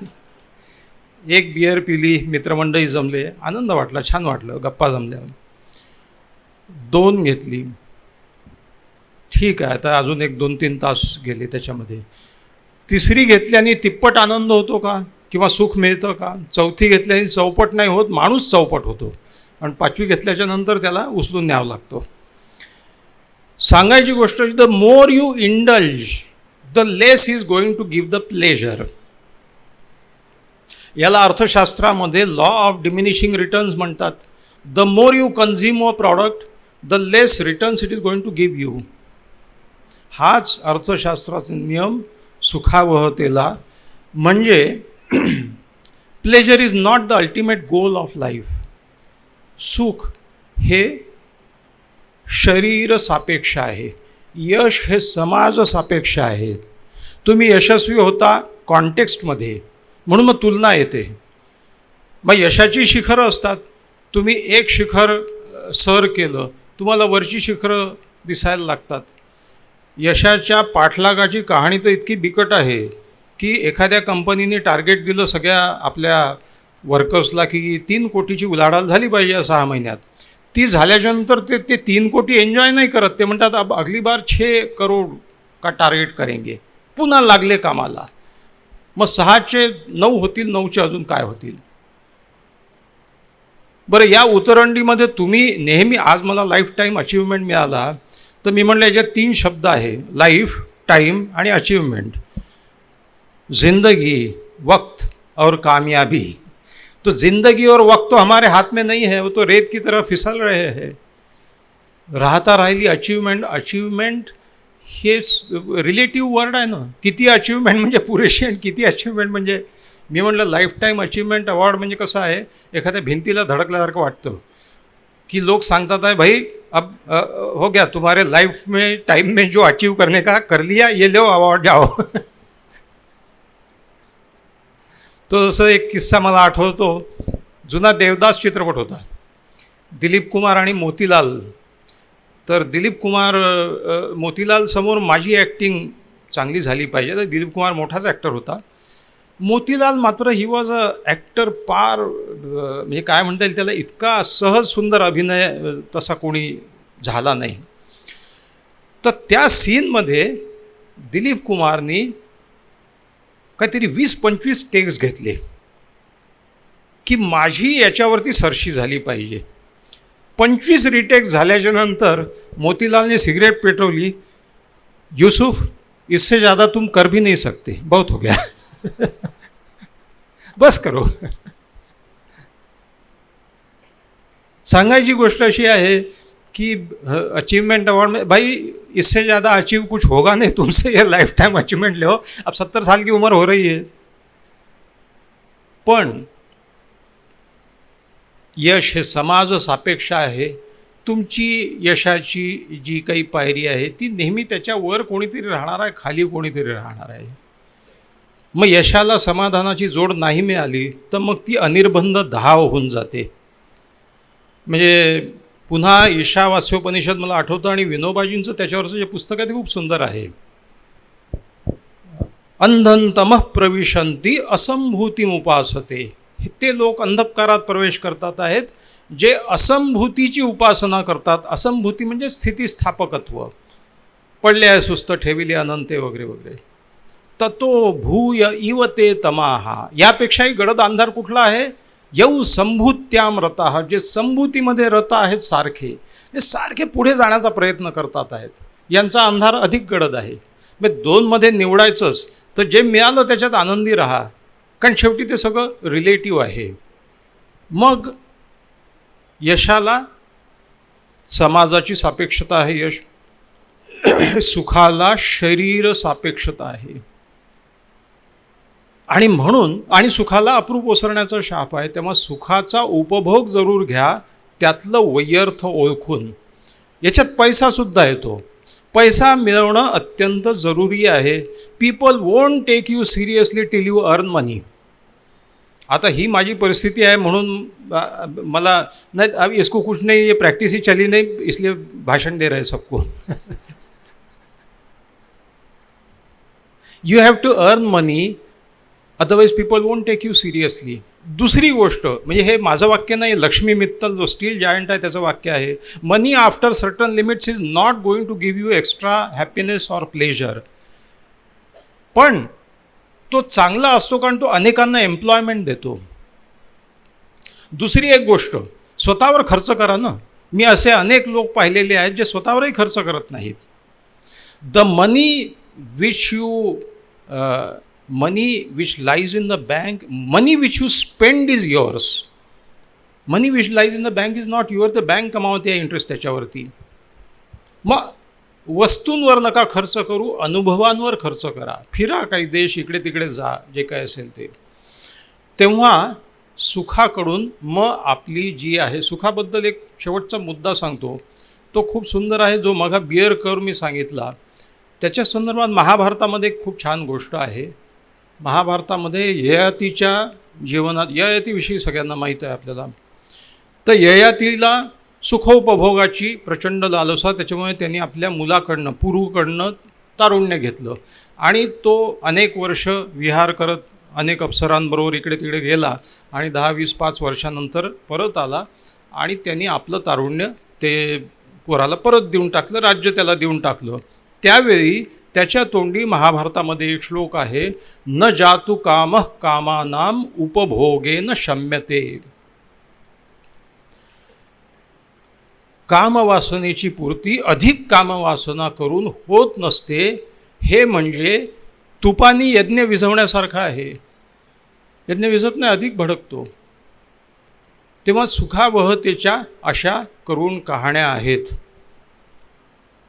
एक बियर पिली, मित्रमंडळी जमले, आनंद वाटला, छान वाटलं, गप्पा जमल्या. 2 घेतली, ठीक आहे, आता अजून एक 2-3 तास गेले त्याच्यामध्ये. 3री घेतल्याने तिप्पट आनंद होतो का, किंवा सुख मिळतं का? 4थी घेतल्याने चौपट नाही होत, माणूस चौपट होतो. आणि 5वी घेतल्याच्या नंतर त्याला उचलून न्यावं लागतो. सांगायची गोष्ट, the more you indulge the less is going to give the pleasure. याला अर्थशास्त्रामध्ये लॉ ऑफ डिमिनिशिंग रिटर्न्स म्हणतात. The more you consume a product the less returns it is going to give you. हाच अर्थशास्त्राचा नियम सुखावहतेला. म्हणजे pleasure is not the ultimate goal of life. सुख हे शरीर सापेक्ष आहे, यश हे समाज सापेक्ष आहे. तुम्ही यशस्वी होता कॉन्टेक्स्टमध्ये, म्हणून मग तुलना येते. मग यशाची शिखरं असतात. तुम्ही एक शिखर सर केलं, तुम्हाला वरची शिखरं दिसायला लागतात. यशाच्या पाठलागाची कहाणी तर इतकी बिकट आहे की एखाद्या कंपनीने टार्गेट दिलं सगळ्या आपल्या वर्कर्सला की 3 कोटीची उलाढाल झाली पाहिजे या 6 महिन्यात. ती झाल्याच्यानंतर ते 3 कोटी एन्जॉय नाही करत. ते म्हणतात अब अगली बार 6 करोड का टार्गेट करेंगे. पुन्हा लागले कामाला. मग 6चे 9 होतील, 9चे अजून काय होतील. बरं, या उतरंडीमध्ये तुम्ही नेहमी, आज मला लाईफ टाईम अचीवमेंट मिळाला, तर मी म्हणलं याच्यात 3 शब्द आहे, लाईफ टाइम आणि अचीवमेंट. जिंदगी, वक्त और कामयाबी. तो जिंदगी और वक्त तो हमारे हाथ में नहीं है, वो तो रेत की तरह फिसल रहे हैं. राहता राहिली अचीवमेंट. अचीवमेंट हे रिलेटिव्ह वर्ड आहे ना. किती अचीवमेंट म्हणजे पुरेशी आणि किती अचीवमेंट म्हणजे. मी म्हटलं लाईफ टाईम अचीवमेंट अवॉर्ड म्हणजे कसं आहे, एखाद्या भिंतीला धडकल्यासारखं वाटतं की लोक सांगतात आहे भाई अब हो गया तुम्हारे लाइफ में टाइम में जो अचीव करने का कर लिया, ये लो अवॉर्ड जाओ. तो जसं एक किस्सा मला आठवतो. जुना देवदास चित्रपट होता, दिलीप कुमार आणि मोतीलाल. तर दिलीप कुमार, मोतीलाल समोर माझी ॲक्टिंग चांगली झाली पाहिजे, तर दिलीप कुमार मोठाच ॲक्टर होता. मोतीलाल मात्र ही वॉज अ ॲक्टर पार, म्हणजे काय म्हणता येईल त्याला, इतका सहज सुंदर अभिनय तसा कोणी झाला नाही. तर त्या सीनमध्ये दिलीप कुमारनी काहीतरी 20-25 टेक्स घेतले की माझी याच्यावरती सरशी झाली पाहिजे. 25 रिटेक्स झाल्याच्या नंतर मोतीलालने सिगरेट पेटवली. यूसुफ, इससे ज़्यादा तुम कर भी नहीं सकते, बहुत हो गया. बस करो. सांगायची गोष्ट अशी आहे कि अचीवमेंट अवार्ड में भाई इससे ज़्यादा अचीव कुछ होगा नहीं तुमसे, ये लाइफ टाइम अचीवमेंट ले हो. अब 70 साल की उम्र हो रही है. पण यश हे समाज सापेक्ष आहे. तुमची यशाची जी काही पायरी आहे ती नेहमी त्याच्यावर कोणीतरी राहणार आहे, खाली कोणीतरी राहणार आहे. मग यशाला समाधानाची जोड नाही मिळाली तर मग ती अनिर्बंध धाव होऊन जाते. म्हणजे पुन्हा ईशावास्योपनिषद मला आठवतं आणि विनोबाजींचं त्याच्यावरचं जे पुस्तक आहे ते खूप सुंदर आहे. अंधन तमः प्रविशन्ति असंभूतिमुपासते. ते लोक अंधकारात प्रवेश करतात आहेत जे असंभूतीची उपासना करतात. असंभूती म्हणजे स्थितिस्थापकत्व. पडले आहे सुस्त, ठेविले अनंते वगैरे वगैरे. ततो भूय इव ते तमाहा. यापेक्षाही गडद अंधार कुठला आहे? यौ संभूत्याम रताः. जे संभूतीमध्ये रत आहेत सारखे, हे सारखे पुढे जाण्याचा प्रयत्न करतात आहेत, यांचा अंधार अधिक गडद आहे. मग 2मध्ये निवडायचंच तर जे मिळालं त्याच्यात आनंदी राहा, कारण शेवटी ते सगळं रिलेटिव्ह आहे. मग यशाला समाजाची सापेक्षता आहे यश, सुखाला शरीर सापेक्षता आहे. आणि म्हणून आणि सुखाला अप्रूप ओसरण्याचा शाप आहे. तेव्हा सुखाचा उपभोग जरूर घ्या, त्यातलं वैयर्थ ओळखून. याच्यात पैसासुद्धा येतो. पैसा मिळवणं अत्यंत जरुरी आहे. People won't take you seriously till you earn money. आता ही माझी परिस्थिती आहे म्हणून मला नाही, अब इसको कुछ नहीं, ये प्रैक्टिस ही चली नहीं इसलिए भाषण दे रहे सबको. You have to earn money, otherwise people won't take you seriously. दुसरी गोष्ट म्हणजे हे माझं वाक्य नाही, लक्ष्मी मित्तल जो स्टील जायंट आहे त्याचं वाक्य आहे, money after certain limits is not going to give you extra happiness or pleasure. पण तो चांगला असतो कारण तो अनेकांना एम्प्लॉयमेंट देतो. दुसरी एक गोष्ट, स्वतःवर खर्च करा ना. मी असे अनेक लोक पाहिलेले आहेत जे स्वतःवरही खर्च करत नाहीत. The money which you money which lies in the bank, money which you spend is yours. Money which lies in the bank is not yours. The bank कमावते आहे इंटरेस्ट त्याच्यावरती. मग वस्तूंवर नका खर्च करू, अनुभवांवर खर्च करा. फिरा, काही देश इकडे तिकडे जा, जे काय असेल ते. तेव्हा सुखाकडून मग आपली जी आहे, सुखाबद्दल एक शेवटचा मुद्दा सांगतो, तो खूप सुंदर आहे, जो मग बिअर कर मी सांगितला त्याच्या संदर्भात महाभारतामध्ये एक खूप छान गोष्ट आहे. महाभारतामध्ये ययातीच्या जीवनात, ययातीविषयी सगळ्यांना माहीत आहे आपल्याला. तर ययातीला सुखोपभोगाची प्रचंड लालसा, त्याच्यामुळे त्यांनी आपल्या मुलाकडनं, पुरूकडनं तारुण्य घेतलं आणि तो अनेक वर्ष विहार करत अनेक अप्सरांबरोबर इकडे तिकडे गेला आणि 10-20-5 वर्षानंतर परत आला आणि त्यांनी आपलं तारुण्य ते पोराला परत देऊन टाकलं, राज्य त्याला देऊन टाकलं. त्यावेळी त्याच्या तोंडी महाभारतामध्ये एक श्लोक आहे, न जातु कामः कामानाम उपभोगेन शम्यते. कामवासनेची पूर्ती अधिक कामवासना करून होत नसते. हे म्हणजे तुपानी यज्ञ विझवण्यासारखं आहे. यज्ञ विझत नाही, अधिक भडकतो. तेव्हा सुखावहतेच्या अशा करून कहाण्या आहेत.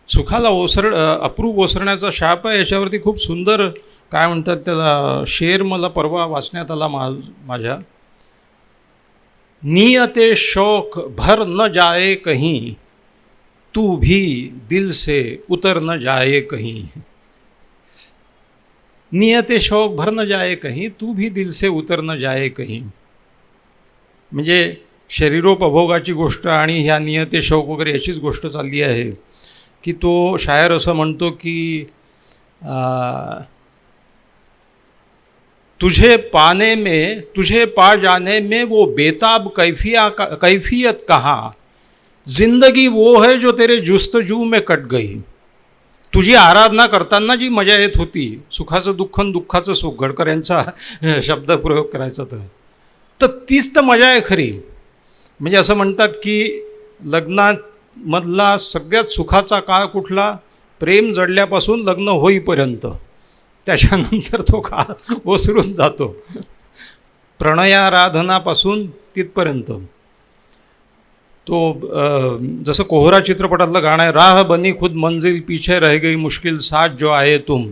सुखाला अप्रूप ओसरण्याचा शाप आहे. याच्यावरती खूप सुंदर काय म्हणतात त्याला शेर मला परवा वाचण्यात आला माझ्या. नियते शौक भर न जाए कहीं, तू भी दिल से उतर न जाए कहीं. नियते शौक भर न जाए कहीं, तू भी दिल से उतर न जाए कहीं. म्हणजे शरीरोपभोगाची गोष्ट आणि ह्या नियते शौक वगैरे याचीच गोष्ट चालली आहे की तो शायर असं म्हणतो की तुझे पाने में, तुझे पा जाने में वो बेताब कैफियत कहाँ, जिंदगी वो है जो तेरे जुस्तजू में कट गई. तुझी आराधना करताना जी मजा येत होती, सुखाचं दुःख आणि दुःखाचं सुख, गडकर यांचा शब्दप्रयोग करायचा तर तीच तर मजा आहे खरी. म्हणजे असं म्हणतात की लग्नामधला सगळ्यात सुखाचा काळ कुठला, प्रेम जडल्यापासून लग्न होईपर्यंत. त्याच्यानंतर तो काळ ओसरून जातो, प्रणयाराधनापासून तिथपर्यंत. तो जसं कोहरा चित्रपटातलं गाणं आहे, राह बनी खुद मंजिल पीछे रह गई मुश्किल साथ जो आए तुम.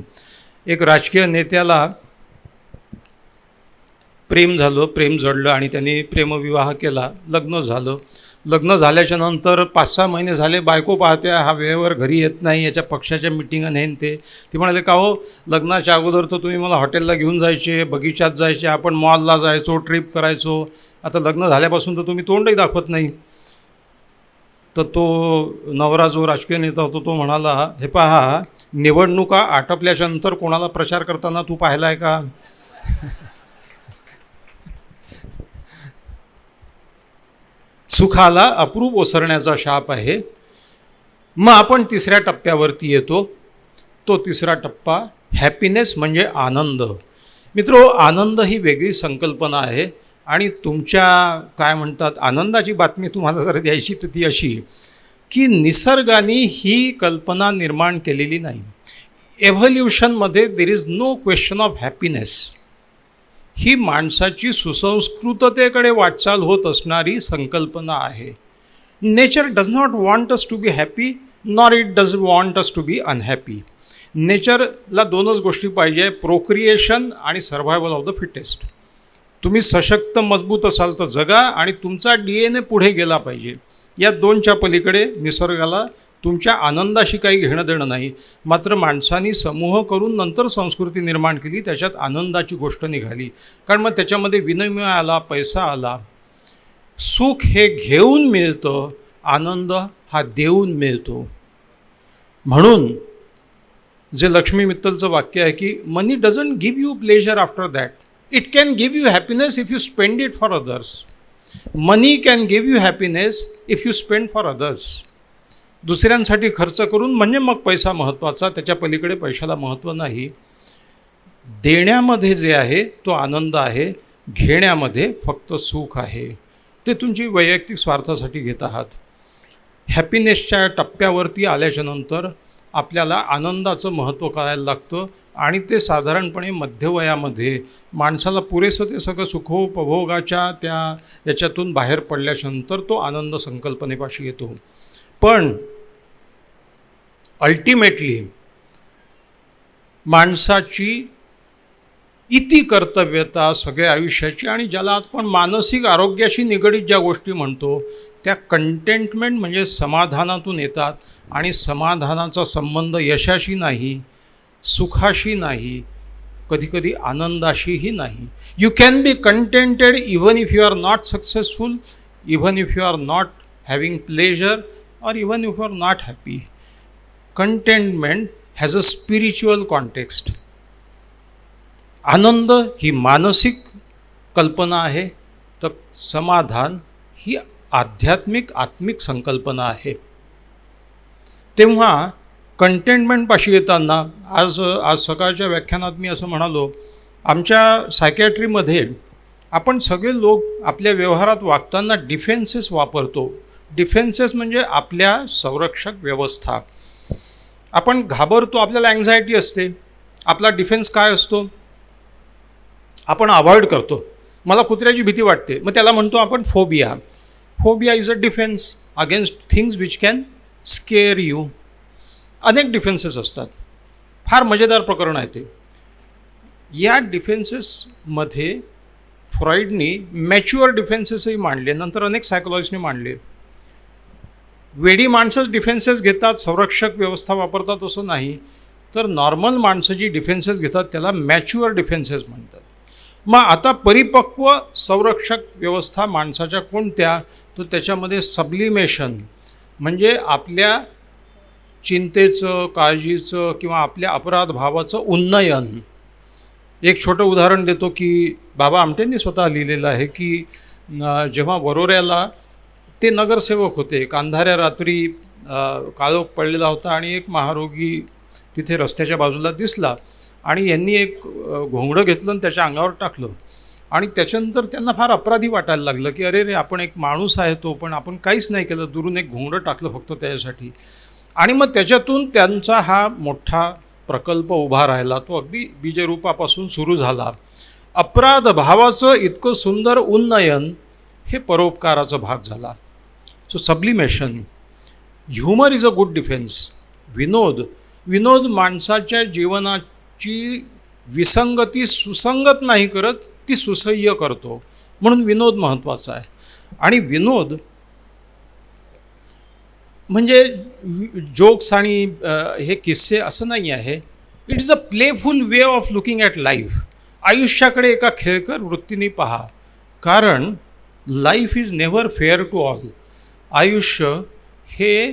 एक राजकीय नेत्याला प्रेम झालं, प्रेम जडलं आणि त्यांनी प्रेमविवाह केला, लग्न झालं. लग्न झाल्याच्या नंतर 5-6 महिने झाले, बायको पाहते हा वेळेवर घरी येत नाही, याच्या पक्षाच्या मिटिंग नेन ते. ती म्हणाले का हो, लग्नाच्या अगोदर तर तुम्ही मला हॉटेलला घेऊन जायचे, बगीचात जायचे, आपण मॉलला जायचो, ट्रिप करायचो, आता लग्न झाल्यापासून तर तुम्ही तोंडही दाखवत नाही. तर तो नवरा जो राजकीय नेता होता तो म्हणाला, हे पहा, निवडणुका आटपल्याच्या नंतर कोणाला प्रचार करताना तू पाहिला आहे का? सुखाला अप्रूप ओसरण्याचा शाप आहे. मग आपण तिसऱ्या टप्प्यावरती येतो. तो तिसरा टप्पा हॅपीनेस म्हणजे आनंद. मित्रो, आनंद ही वेगळी संकल्पना आहे आणि तुमच्या काय म्हणतात आनंदाची बातमी तुम्हाला जर द्यायची तर ती अशी की निसर्गाने ही कल्पना निर्माण केलेली नाही. एव्होल्युशनमध्ये there is no question of happiness. ही माणसाची सुसंस्कृततेकडे वाटचाल होत असणारी संकल्पना आहे. Nature does not want us to be happy, nor it does want us to be unhappy. नेचरला दोनच गोष्टी पाहिजे, प्रोक्रिएशन आणि सर्व्हायवल ऑफ द फिटेस्ट. तुम्ही सशक्त मजबूत असाल तर जगा आणि तुमचा DNA पुढे गेला पाहिजे. या दोनच्या पलीकडे निसर्गाला तुमच्या आनंदाशी काही घेणं देणं नाही. मात्र माणसांनी समूह करून नंतर संस्कृती निर्माण केली, त्याच्यात आनंदाची गोष्ट निघाली. कारण मग त्याच्यामध्ये विनिमय आला, पैसा आला. सुख हे घेऊन मिळतं, आनंद हा देऊन मिळतो. म्हणून जे लक्ष्मी मित्तलचं वाक्य आहे की money doesn't give you pleasure after that, it can give you happiness if you spend it for others. Money can give you happiness if you spend for others. दुसऱ्यांसाठी खर्च करून म्हणजे मग पैसा महत्त्वाचा, त्याच्या पलीकडे पैशाला महत्त्व नाही. देण्यामध्ये जे आहे तो आनंद आहे, घेण्यामध्ये फक्त सुख आहे. ते तुमची वैयक्तिक स्वार्थासाठी घेत आहात. हॅपीनेसच्या टप्प्यावरती आल्याच्यानंतर आपल्याला आनंदाचं महत्त्व कळायला लागतं आणि ते साधारणपणे मध्यवयामध्ये माणसाला पुरेसं ते सगळं सुखोपभोगाच्या त्या याच्यातून बाहेर पडल्याच्यानंतर तो आनंद संकल्पनेपाशी येतो. पण अल्टिमेटली माणसाची इति कर्तव्यता सगळ्या आयुष्याची आणि ज्याला आपण मानसिक आरोग्याशी निगडीत ज्या गोष्टी म्हणतो त्या कंटेंटमेंट म्हणजे समाधानातून येतात. आणि समाधानाचा संबंध यशाशी नाही, सुखाशी नाही, कधीकधी आनंदाशीही नाही. You can be contented even if you are not successful, even if you are not having pleasure, और even if you are not happy. Contentment has a spiritual context. आनंद ही मानसिक कल्पना आहे, तर समाधान ही आध्यात्मिक आत्मिक संकल्पना आहे. तेव्हा कंटेंटमेंटपाशी येताना आज सकाळच्या व्याख्यानात मी असं म्हणालो, आमच्या सायकॅट्रीमध्ये आपण सगळे लोक आपल्या व्यवहारात वागताना डिफेन्सेस वापरतो. डिफेन्सेस म्हणजे आपल्या संरक्षक व्यवस्था. आपण घाबरतो, आपल्याला अँझायटी असते. आपला डिफेन्स काय असतो? आपण अवॉइड करतो. मला कुत्र्याची भीती वाटते, मग त्याला म्हणतो आपण phobia. Phobia is a defence against things which can scare you. अनेक डिफेन्सेस असतात. फार मजेदार प्रकरण आहे ते. या डिफेन्सेसमध्ये फ्रॉइडनी मॅच्युअर डिफेन्सेसही मांडले, नंतर अनेक सायकोलॉजिस्टने मांडले. वेडी माणसंच डिफेन्सेस घेतात, संरक्षक व्यवस्था वापरतात असं नाही. तर नॉर्मल माणसं जी डिफेन्सेस घेतात त्याला मॅच्युअर डिफेन्सेस म्हणतात. मग आता परिपक्व संरक्षक व्यवस्था माणसाच्या कोणत्या? तर त्याच्यामध्ये सब्लिमेशन म्हणजे आपल्या चिंतेचं, काळजीचं किंवा आपल्या अपराध भावाचं उन्नयन. एक छोटं उदाहरण देतो की बाबा आमटेंनी स्वतः लिहिलेलं आहे की जेव्हा वरोऱ्याला ते नगरसेवक होते, अंधाऱ्या रात्री काळोख पडलेला होता आणि एक महारोगी तिथे रस्त्याच्या बाजूला दिसला आणि यांनी एक घोंगडं घेतलं आणि त्याच्या अंगावर टाकलं. आणि त्याच्यानंतर त्यांना फार अपराधी वाटायला लागलं की अरे रे, आपण एक माणूस आहे तो, पण आपण काहीच नाही केलं, दुरून एक घोंगडं टाकलं फक्त त्याच्यासाठी. आणि मग त्याच्यातून त्यांचा हा मोठा प्रकल्प उभा राहिला. तो अगदी बीजरूपापासून सुरू झाला. अपराध भावाचं इतकं सुंदर उन्नयन हे परोपकाराचा भाग झाला. So sublimation. Humour is a good defence. विनोद माणसाच्या जीवनाची विसंगती सुसंगत नाही करत, ती सुसह्य करतो. म्हणून विनोद महत्त्वाचा आहे. आणि विनोद म्हणजे जोक्स आणि हे किस्से असं नाही आहे. It is a playful way of looking at life. आयुष्याकडे एका खेळकर वृत्तीने पहा, कारण life is never fair to all. आयुष्य हे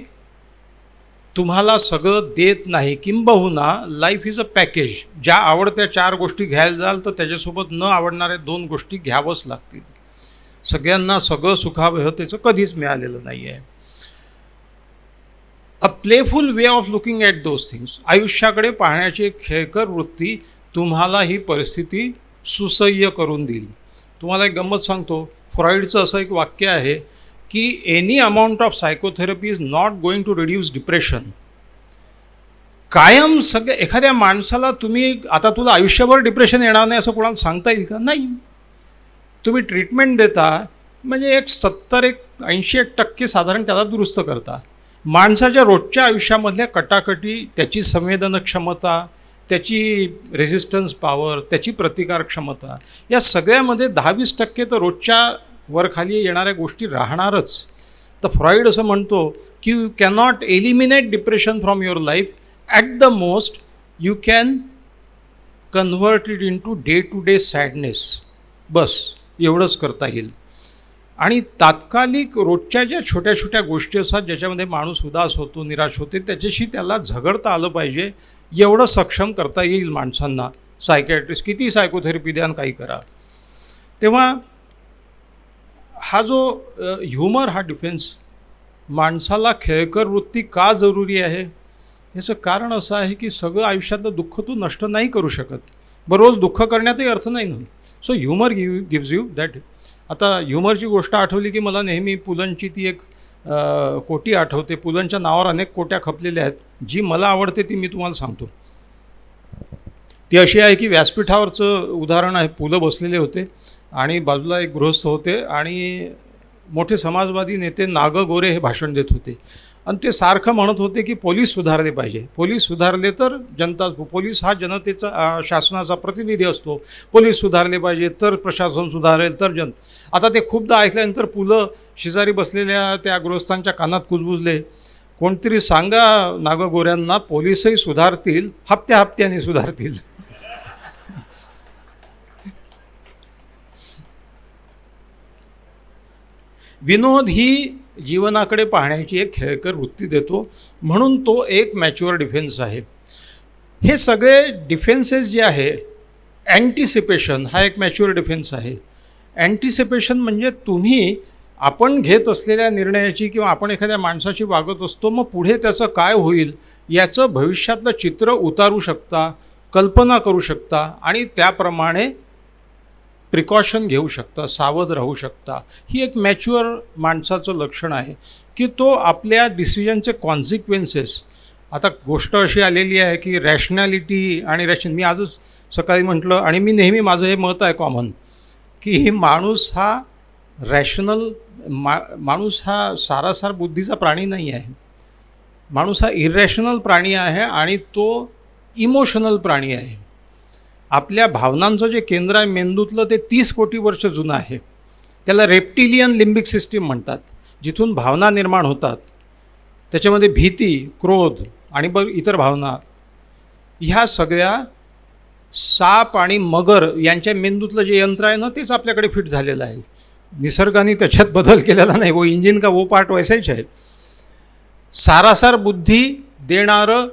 तुम्हाला सगळं देत नाही, किंबहुना लाईफ इज अ पॅकेज. ज्या आवडत्या 4 गोष्टी घ्यायला जाल तर त्याच्यासोबत न आवडणाऱ्या 2 गोष्टी घ्यावंच लागतील. सगळ्यांना सगळं सुखावहतेचं कधीच मिळालेलं नाही आहे. अ playful way of looking at those things. आयुष्याकडे पाहण्याची एक खेळकर वृत्ती तुम्हाला ही परिस्थिती सुसह्य करून देईल. तुम्हाला एक गंमत सांगतो. फ्रॉइडचं असं एक वाक्य आहे की any amount of psychotherapy is not going to reduce depression. कायम एखाद्या माणसाला तुम्ही आता तुला आयुष्यभर डिप्रेशन येणार नाही असं कोणाला सांगता येईल का? नाही. तुम्ही ट्रीटमेंट देता म्हणजे एक 70-80% साधारण त्याला दुरुस्त करता. माणसाच्या रोजच्या आयुष्यामधल्या कटाकटी, त्याची संवेदन क्षमता, त्याची रेझिस्टन्स पॉवर, त्याची प्रतिकार क्षमता, या सगळ्यामध्ये 10-20% तर रोजच्या वरखाली येणाऱ्या गोष्टी राहणारच. तर फ्रॉइड असं म्हणतो की you cannot eliminate depression from your life. At the most you can convert it into day to day sadness. बस एवढंच करता येईल. आणि तात्कालिक रोजच्या ज्या छोट्या छोट्या गोष्टी असतात ज्याच्यामध्ये माणूस उदास होतो, निराश होते, त्याच्याशी त्याला झगडता आलं पाहिजे. एवढं सक्षम करता येईल माणसांना. सायकॅट्रिस्ट किती सायकोथेरपी द्या आणि काही करा. तेव्हा हा जो ह्युमर, हा डिफेन्स, माणसाला खेळकर वृत्ती का जरुरी आहे याचं कारण असं आहे की सगळं आयुष्यातलं दुःख तू नष्ट नाही करू शकत. रोज दुःख करण्यातही अर्थ नाही ना. So humour gives you that. आता ह्युमरची गोष्ट आठवली की मला नेहमी पुलंची ती एक कोटी आठवते. पुलंच्या नावावर अनेक कोट्या खपलेल्या आहेत. जी मला आवडते ती मी तुम्हाला सांगतो. ती अशी आहे की व्यासपीठावरचं उदाहरण आहे. पुलं बसलेले होते आणि बाजूला एक गृहस्थ होते आणि मोठे समाजवादी नेते नाग गोरे हे भाषण देत होते. आणि ते सारखं म्हणत होते की पोलीस सुधारले पाहिजे. पोलीस सुधारले तर जनता, पोलीस हा जनतेचा शासनाचा प्रतिनिधी असतो. पोलीस सुधारले पाहिजे तर प्रशासन सुधारेल तर आता ते खूपदा ऐकल्यानंतर पुलं शेजारी बसलेल्या त्या गृहस्थांच्या कानात कुजबुजले, कोणतरी सांगा नागगोऱ्यांना पोलीसही सुधारतील, हप्त्या हप्त्याने सुधारतील. विनोद ही जीवनाकडे पाहण्याची एक खेळकर वृत्ती देतो. म्हणून तो एक मॅच्युअर डिफेन्स आहे. हे सगळे डिफेन्सेस जे आहे, अँटिसिपेशन हा एक मॅच्युअर डिफेन्स आहे. अँटिसिपेशन म्हणजे तुम्ही आपण घेत असलेल्या निर्णयाची किंवा आपण एखाद्या माणसाची वागत असतो, मग पुढे त्याचं काय होईल याचं भविष्यातलं चित्र उतारू शकता, कल्पना करू शकता आणि त्याप्रमाणे प्रिकॉशन घेऊ शकता, सावध राहू शकता. ही एक मॅच्युअर माणसाचं लक्षण आहे की तो आपल्या डिसिजनचे कॉन्सिक्वेन्सेस. आता गोष्ट अशी आलेली आहे की रॅशनॅलिटी आणि मी आजच सकाळी म्हटलं आणि मी नेहमी माझं हे मत आहे कॉमन की माणूस हा माणूस हा सारासार बुद्धीचा प्राणी नाही आहे. माणूस हा इरॅशनल प्राणी आहे आणि तो इमोशनल प्राणी आहे. आपल्या भावनांचं जे केंद्र आहे मेंदूतलं ते 30 कोटी वर्ष जुनं आहे. त्याला रेप्टिलियन लिम्बिक सिस्टीम म्हणतात. जिथून भावना निर्माण होतात त्याच्यामध्ये भीती, क्रोध आणि इतर भावना, ह्या सगळ्या साप आणि मगर यांच्या मेंदूतलं जे यंत्र आहे ना तेच आपल्याकडे फिट झालेलं आहे. निसर्गाने त्याच्यात बदल केलेला नाही. वो इंजिन का वो पार्ट वैसेच आहे. सारासार बुद्धी देणारं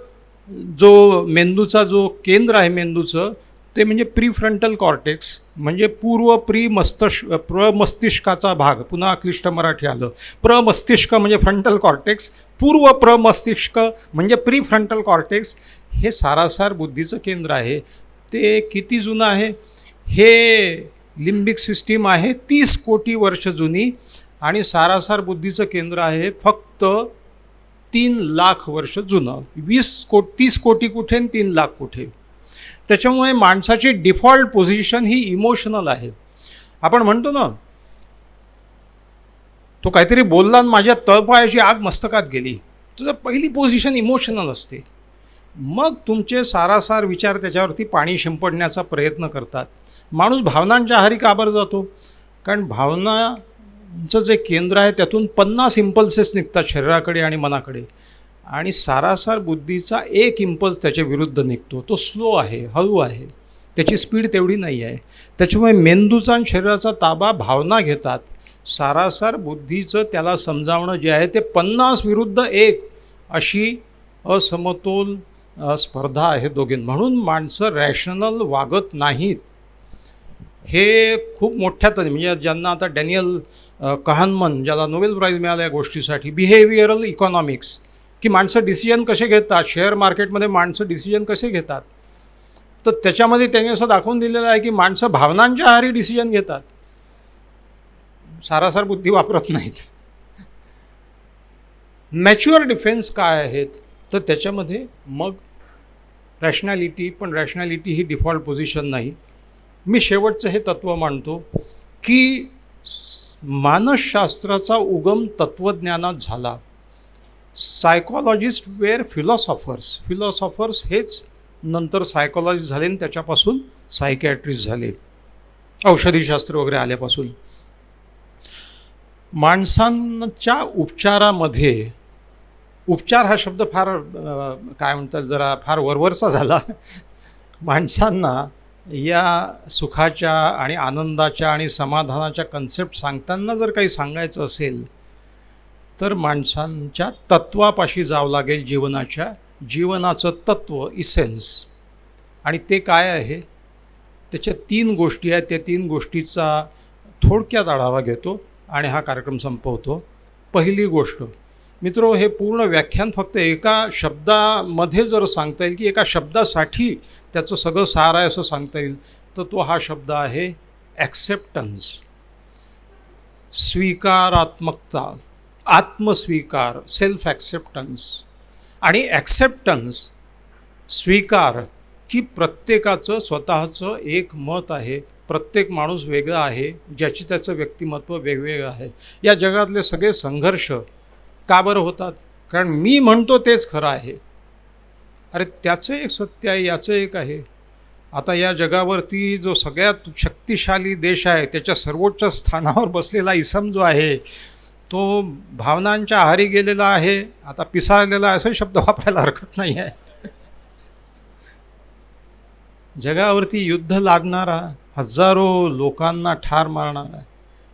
जो मेंदूचा जो केंद्र आहे मेंदूचं ते म्हणजे प्रीफ्रंटल कॉर्टेक्स, म्हणजे प्रमस्तिष्काचा भाग. पुन्हा क्लिष्ट मराठी आलं. प्रमस्तिष्क म्हणजे फ्रंटल कॉर्टेक्स, पूर्व प्रमस्तिष्क म्हणजे प्रीफ्रंटल कॉर्टेक्स. हे सारासार बुद्धीचं केंद्र आहे. ते किती जुनं आहे? हे लिम्बिक सिस्टीम आहे 30 कोटी वर्ष जुनी आणि सारासार बुद्धीचं केंद्र आहे फक्त 3 लाख वर्ष जुनं. 30 कोटी कुठे आणि 3 लाख कुठे? त्याच्यामुळे माणसाची डिफॉल्ट पोझिशन ही इमोशनल आहे. आपण म्हणतो ना, तो काहीतरी बोलला आणि माझ्या तळपायाची आग मस्तकात गेली. तुझं पहिली पोझिशन इमोशनल असते. मग तुमचे सारासार विचार त्याच्यावरती पाणी शिंपडण्याचा प्रयत्न करतात. माणूस भावनांच्या आहारी का बरं जातो? कारण भावनांचं जे केंद्र आहे त्यातून 50 इम्पल्सेस निघतात शरीराकडे आणि मनाकडे, आणि सारासार बुद्धीचा एक इम्पल्स त्याच्या विरुद्ध निघतो. तो स्लो आहे, हळू आहे, त्याची स्पीड तेवढी नाही आहे. त्याच्यामुळे मेंदूचा आणि शरीराचा ताबा भावना घेतात. सारासार बुद्धीचं त्याला समजावणं जे आहे ते 50 विरुद्ध 1 अशी असमतोल स्पर्धा आहे दोघींत. म्हणून माणसं रॅशनल वागत नाहीत. हे खूप मोठ्या म्हणजे ज्यांना आता डॅनियल कहानमन, ज्याला नोबेल प्राईज मिळाला या गोष्टीसाठी, बिहेवियरल इकॉनॉमिक्स, की माणसं डिसिजन कसे घेतात, शेअर मार्केटमध्ये माणसं डिसिजन कसे घेतात, तर त्याच्यामध्ये त्यांनी असं दाखवून दिलेलं आहे की माणसं भावनांच्या आहारी डिसिजन घेतात, सारासार बुद्धी वापरत नाहीत. मॅच्युअर डिफेन्स काय आहेत? तर त्याच्यामध्ये मग रॅशनॅलिटी, पण रॅशनॅलिटी ही डिफॉल्ट पोझिशन नाही. मी शेवटचं हे तत्त्व मानतो की मानसशास्त्राचा उगम तत्त्वज्ञानात झाला. सायकॉलॉजिस्ट वेअर फिलॉसॉफर्स हेच नंतर सायकॉलॉजिस्ट झाले आणि त्याच्यापासून सायकॅट्रिस्ट झाले, औषधीशास्त्र वगैरे आल्यापासून. माणसांच्या उपचारामध्ये, उपचार हा शब्द फार काय म्हणतात जरा फार वरवरचा झाला. माणसांना या सुखाच्या आणि आनंदाच्या आणि समाधानाच्या कन्सेप्ट सांगताना जर काही सांगायचं असेल तर माणसांच्या तत्वापाशी जावं लागेल, जीवनाचं तत्व, इसेन्स. आणि ते काय आहे, त्याच्या 3 गोष्टी आहेत. त्या 3 गोष्टीचा थोडक्यात आढावा घेतो आणि हा कार्यक्रम संपवतो. पहिली गोष्ट मित्रो, हे पूर्ण व्याख्यान फक्त एका शब्दामध्ये जर सांगता येईल की एका शब्दासाठी त्याचं सगळं सार आहे असं सांगता येईल तर तो हा शब्द आहे ॲक्सेप्टन्स. स्वीकारात्मकता, आत्मस्वीकार, सेल्फ ॲक्सेप्टन्स. आणि ॲक्सेप्टन्स, स्वीकार, की प्रत्येकाचं स्वतःचं एक मत आहे, प्रत्येक माणूस वेगळा आहे, ज्याची त्याचं व्यक्तिमत्व वेगवेगळं आहे. या जगातले सगळे संघर्ष का बरं होतात? कारण मी म्हणतो तेच खरं आहे. अरे त्याचं एक सत्य आहे, याचं एक आहे. आता या जगावरती जो सगळ्यात शक्तिशाली देश आहे, त्याच्या सर्वोच्च स्थानावर बसलेला इसम जो आहे तो भावनांच्या आहारी गेलेला आहे, आता पिसाळलेला असे शब्द वापरायला हरकत नाही आहे. जगावरती युद्ध लागणारा, हजारो लोकांना ठार मारणारा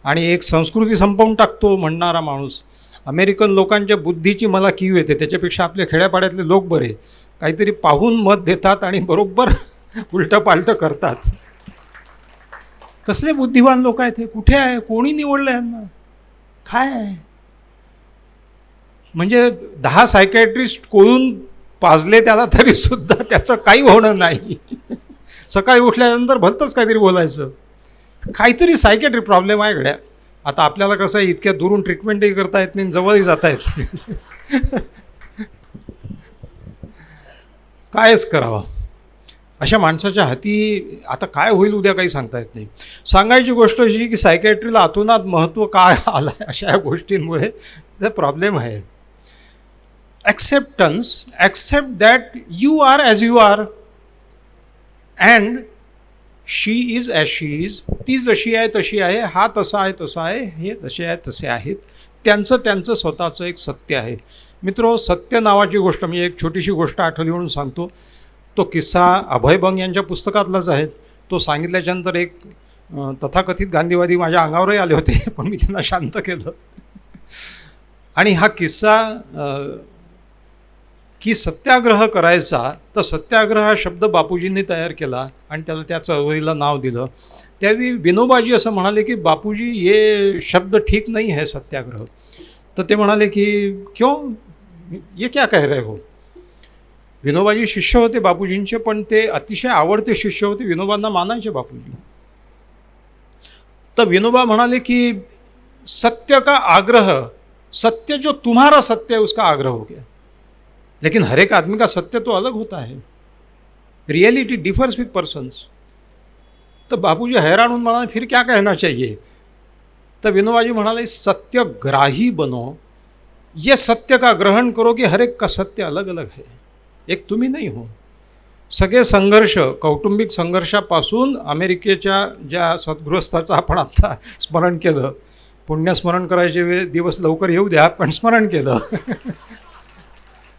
आणि एक संस्कृती संपवून टाकतो म्हणणारा माणूस. अमेरिकन लोकांच्या बुद्धीची मला कीव येते, त्याच्यापेक्षा आपल्या खेड्यापाड्यातले लोक बरे, काहीतरी पाहून मत देतात आणि बरोबर उलटं पालटं करतात. कसले बुद्धिवान लोक आहेत हे? कुठे आहे? कोणी निवडलं यांना? काय आहे? म्हणजे 10 सायकॅट्रिस्ट कोळून पाजले त्याला तरीसुद्धा त्याचं काही होणं नाही. सकाळी उठल्यानंतर भलतंच काहीतरी बोलायचं. काहीतरी सायकॅट्री प्रॉब्लेम आहे गड्या. आता आपल्याला कसं आहे, इतक्या दुरून ट्रीटमेंटही करता येत नाही, जवळही जाता येत नाही. कायच करावं अशा माणसाच्या हाती? आता काय होईल उद्या काही सांगता येत नाही. सांगायची गोष्ट अशी की सायकॅट्रीला अतोनात महत्त्व काय आलं आहे अशा गोष्टींमुळे प्रॉब्लेम आहे. Acceptance, accept that you are as you are and she is as she is. ती जशी आहे तशी आहे, हा तसा आहे तसा आहे, हे तसे आहेत तसे आहेत. त्यांचं स्वतःचं एक सत्य आहे. मित्रो, सत्य नावाची गोष्ट, मी एक छोटीशी गोष्ट आठवली म्हणून सांगतो. तो किस्सा अभय बंग यांच्या पुस्तकातलाच आहे. तो सांगितल्याच्यानंतर एक तथाकथित गांधीवादी माझ्या अंगावरही आले होते, पण मी त्यांना शांत केलं. आणि हा किस्सा की सत्याग्रह करायचा, तर सत्याग्रह हा शब्द बापूजींनी तयार केला आणि त्याला त्या चळवळीला नाव दिलं. त्यावेळी विनोबाजी असं म्हणाले की बापूजी ये शब्द ठीक नहीं है सत्याग्रह. तर ते म्हणाले की क्यों, ये क्या कह रहे हो. विनोबाजी शिष्य होते बापूजींचे, पण ते अतिशय आवडते शिष्य होते, विनोबांना मानायचे बापूजी. तर विनोबा म्हणाले की सत्य का आग्रह, सत्य जो तुम्हारा सत्य है उसका आग्रह हो गया, लेकिन हर एक आदमी का सत्य तो अलग होता है. Reality differs with persons. तो बापूजी हैरान होऊन म्हणाले फिर क्या कहना चाहिए. तो विनोबाजी म्हणाले सत्यग्राही बनो, ये सत्य का ग्रहण करो कि हर एक का सत्य अलग अलग है, एक तुम्ही नाही हो. सगळे संघर्ष, कौटुंबिक संघर्षापासून अमेरिकेच्या ज्या सद्गृहस्थाचं आपण आत्ता स्मरण केलं, पुण्यस्मरण करायचे दिवस लवकर येऊ द्या, पण स्मरण केलं.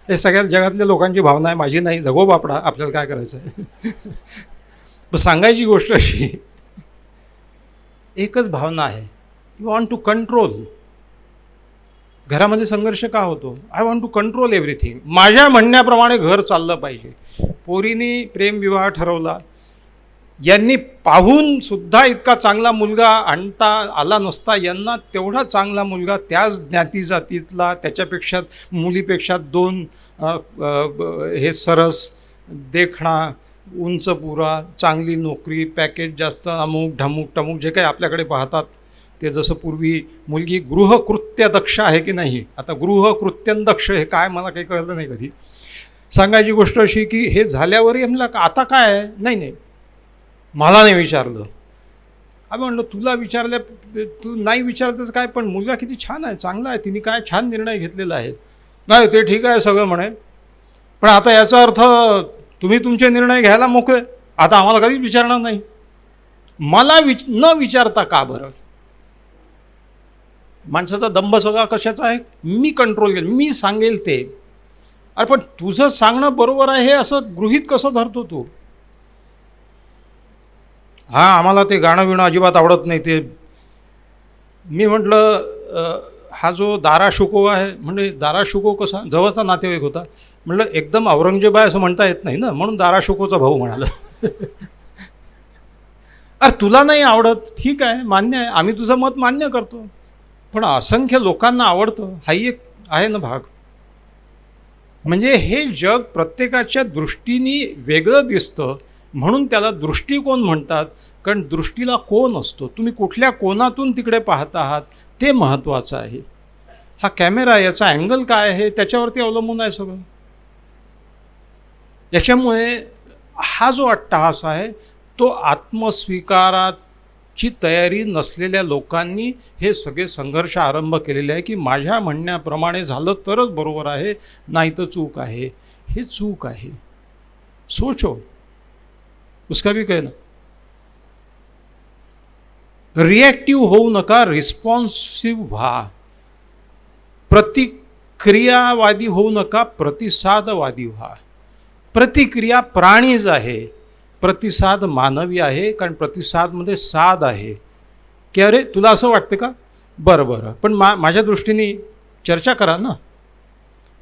हे सगळ्या जगातल्या लोकांची भावना आहे, माझी नाही. जगो बापडा, आपल्याला काय करायचं आहे. पण सांगायची गोष्ट अशी, एकच भावना आहे, यू वॉन्ट टू कंट्रोल. घरामध्ये संघर्ष का होतो? I want to control everything. माझ्या म्हणण्याप्रमाणे घर चाललं पाहिजे. पोरीनी प्रेमविवाह ठरवला, यांनी पाहून सुद्धा इतका चांगला मुलगा आणता आला नसता, यांना तेवढा चांगला मुलगा त्याच ज्ञाती जातीतला, त्याच्यापेक्षा मुलीपेक्षा 2 हे सरस, देखणा, उंच पुरा, चांगली नोकरी, पॅकेज जास्त, अमुक ढमुक टमुक जे काही आपल्याकडे पाहतात ते. जसं पूर्वी मुलगी गृहकृत्यदक्ष आहे की नाही, आता गृहकृत्यदक्ष हे काय मला काही कळलं नाही कधी. सांगायची गोष्ट अशी की हे झाल्यावरही म्हणलं का आता काय आहे, नाही मला नाही विचारलं. आम्ही म्हणलं तुला विचारल्या, तू नाही विचारतच काय, पण मुलगा किती छान आहे, चांगला आहे, तिने काय छान निर्णय घेतलेला आहे. नाही ते ठीक आहे सगळं म्हणे, पण आता याचा अर्थ तुम्ही तुमचे निर्णय घ्यायला मोकळे, आता आम्हाला कधीच विचारणार नाही. मला न विचारता का बरं? माणसाचा दंभ सगळा कशाचा आहे? मी कंट्रोल केलं, मी सांगेल ते. अरे पण तुझं सांगणं बरोबर आहे हे असं गृहीत कसं धरतो तू? हां, आम्हाला ते गाणं बिणं अजिबात आवडत नाही ते. मी म्हटलं हा जो दारा शुकोबा आहे, म्हणजे दारा शुको कसा जवळचा नातेवाईक होता. म्हटलं एकदम औरंगजेब आहे असं म्हणता येत नाही ना, म्हणून दारा शुकोचा भाऊ म्हणाला. अरे तुला नाही आवडत, ठीक आहे, मान्य आहे, आम्ही तुझं मत मान्य करतो, पण असंख्य लोकांना आवडतं, हाही एक आहे ना भाग. म्हणजे हे जग प्रत्येकाच्या दृष्टीने वेगळं दिसतं, म्हणून त्याला दृष्टिकोन म्हणतात. कारण दृष्टीला कोन असतो, तुम्ही कुठल्या कोनातून तिकडे पाहत आहात ते महत्त्वाचं आहे. हा कॅमेरा, याचा अँगल काय आहे त्याच्यावरती अवलंबून आहे सगळं. याच्यामुळे हा जो अट्टहास आहे तो आत्मस्वीकाराची तयारी नसलेल्या लोकांनी हे सगळे संघर्ष आरंभ केलेले आहे की माझ्या म्हणण्याप्रमाणे झालं तरच बरोबर आहे, नाही तर चूक आहे. हे चूक आहे. सोचो, उसका भी कहना. रिॲक्टिव्ह होऊ नका, रिस्पॉन्सिव्ह व्हा. प्रतिक्रियावादी होऊ नका, प्रतिसादवादी व्हा. प्रतिक्रिया प्राणीज आहे, प्रतिसाद मानवी आहे. कारण प्रतिसादमध्ये साध आहे की अरे तुला असं वाटतं का, बरं बरं, पण माझ्या दृष्टीने चर्चा करा ना.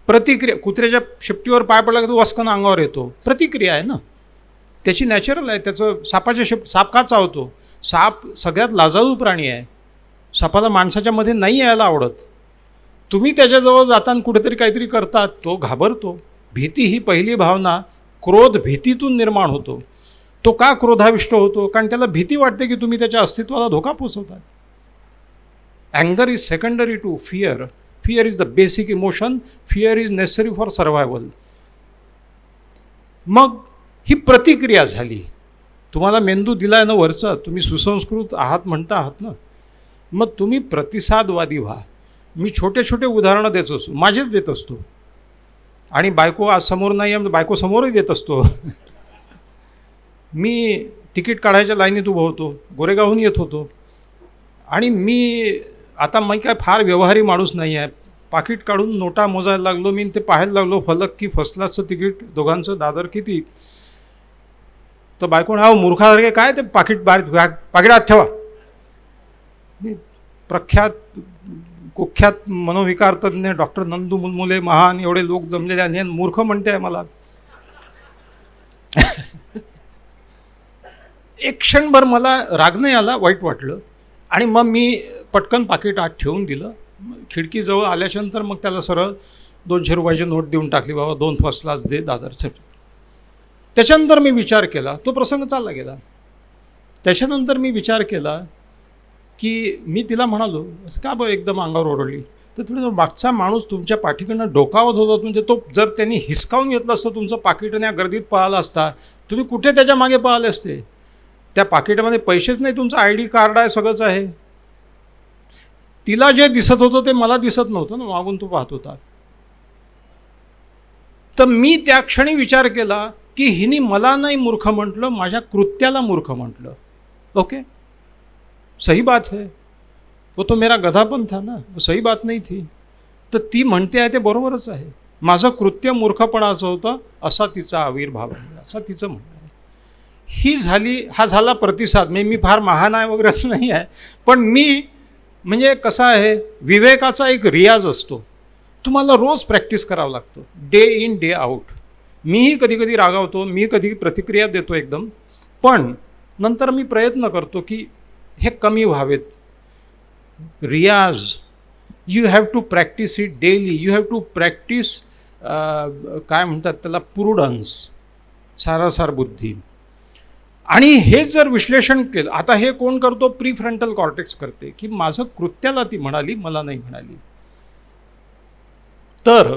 प्रतिक्रिया, कुत्र्याच्या शेपटीवर पाय पडला की तो वस्कन अंगावर येतो, प्रतिक्रिया आहे ना, त्याची नॅचरल आहे. त्याचं सापाच्या साप का चावतो? साप सगळ्यात लाजाळू प्राणी आहे, सापाला माणसाच्या मध्ये नाही यायला आवडत. तुम्ही त्याच्याजवळ जाताना कुठेतरी काहीतरी करतात, तो घाबरतो. भीती ही पहिली भावना, क्रोध भीतीतून निर्माण होतो. तो का क्रोधाविष्ट होतो? कारण त्याला भीती वाटते की तुम्ही त्याच्या अस्तित्वाला धोका पोचवतात. अँगर is secondary to fear. Fear is the basic emotion. Fear is necessary for survival. मग ही प्रतिक्रिया झाली. तुम्हाला मेंदू दिला आहे ना वरचा, तुम्ही सुसंस्कृत आहात म्हणता आहात ना, मग तुम्ही प्रतिसादवादी व्हा. मी छोटे छोटे उदाहरणं देत असतो, माझेच देत असतो. आणि बायको आज समोर नाही आहे, बायको समोरही देत असतो. मी तिकीट काढायच्या लाईनीत उभं होतो, गोरेगावहून येत होतो, आणि मी काय फार व्यवहारी माणूस नाही आहे. पाकिट काढून नोटा मोजायला लागलो मी, ते पाहायला लागलो फलक की फर्स्ट क्लासचं तिकीट दोघांचं दादर किती. तर बायकोण हा मूर्खासारखे काय ते पाकिट पाकिटात ठेवा. मी प्रख्यात कुख्यात मनोविकार तज्ञ डॉक्टर नंदू मुलमुले महान एवढे लोक जमलेले आणि मूर्ख म्हणते आहे मला. एक क्षणभर मला राग नाही आला, वाईट वाटलं, आणि मग मी पटकन पाकिट आत ठेवून दिलं. खिडकीजवळ आल्याच्यानंतर मग त्याला सरळ 200 रुपयाची नोट देऊन टाकली, बाबा 2 फर्स्ट क्लास दे दादरचे. त्याच्यानंतर मी विचार केला, तो प्रसंग चालला गेला. त्याच्यानंतर मी विचार केला की मी तिला म्हणालो, का बरं एकदम अंगावर ओरडली? तर थोडं मागचा माणूस तुमच्या पाठीकडनं डोकावत होता, म्हणजे तो जर त्यांनी हिसकावून घेतलं असतं तुमचं पाकिट आणि या गर्दीत पळाला असता, तुम्ही कुठे त्याच्या मागे पळाले असते? त्या पाकिटामध्ये पैसेच नाही, तुमचं ID कार्ड आहे, सगळंच आहे. तिला जे दिसत होतं ते मला दिसत नव्हतं ना, मागून तो पाहत होता. तर मी त्या क्षणी विचार केला की हिनी मला नाही मूर्ख म्हटलं, माझ्या कृत्याला मूर्ख म्हटलं. ओके, सही बात है, वो तो मेरा गधापन था ना, वो सही बात नहीं थी. तर ती म्हणते आहे ते बरोबरच आहे. माझं कृत्य मूर्खपणाचं होतं असा तिचा आविर्भाव आहे, असा तिचं म्हणणं आहे. ही झाली, हा झाला प्रतिसाद. मी फार महान आहे वगैरे असं नाही आहे, पण मी म्हणजे कसं आहे, विवेकाचा एक रियाज असतो. तुम्हाला रोज प्रॅक्टिस करावं लागतं, डे इन डे आउट. मीही कधी कधी रागावतो, मी कधी प्रतिक्रिया देतो एकदम, पण नंतर मी प्रयत्न करतो की हे कमी व्हावेत. रियाज, you have to practise it daily. You have to practise काय म्हणतात त्याला, प्रुडन्स, सारासार बुद्धी. आणि हे जर विश्लेषण केलं, आता हे कोण करतो? प्रीफ्रंटल कॉर्टेक्स करते की माझं कृत्याला ती म्हणाली, मला नाही म्हणाली. तर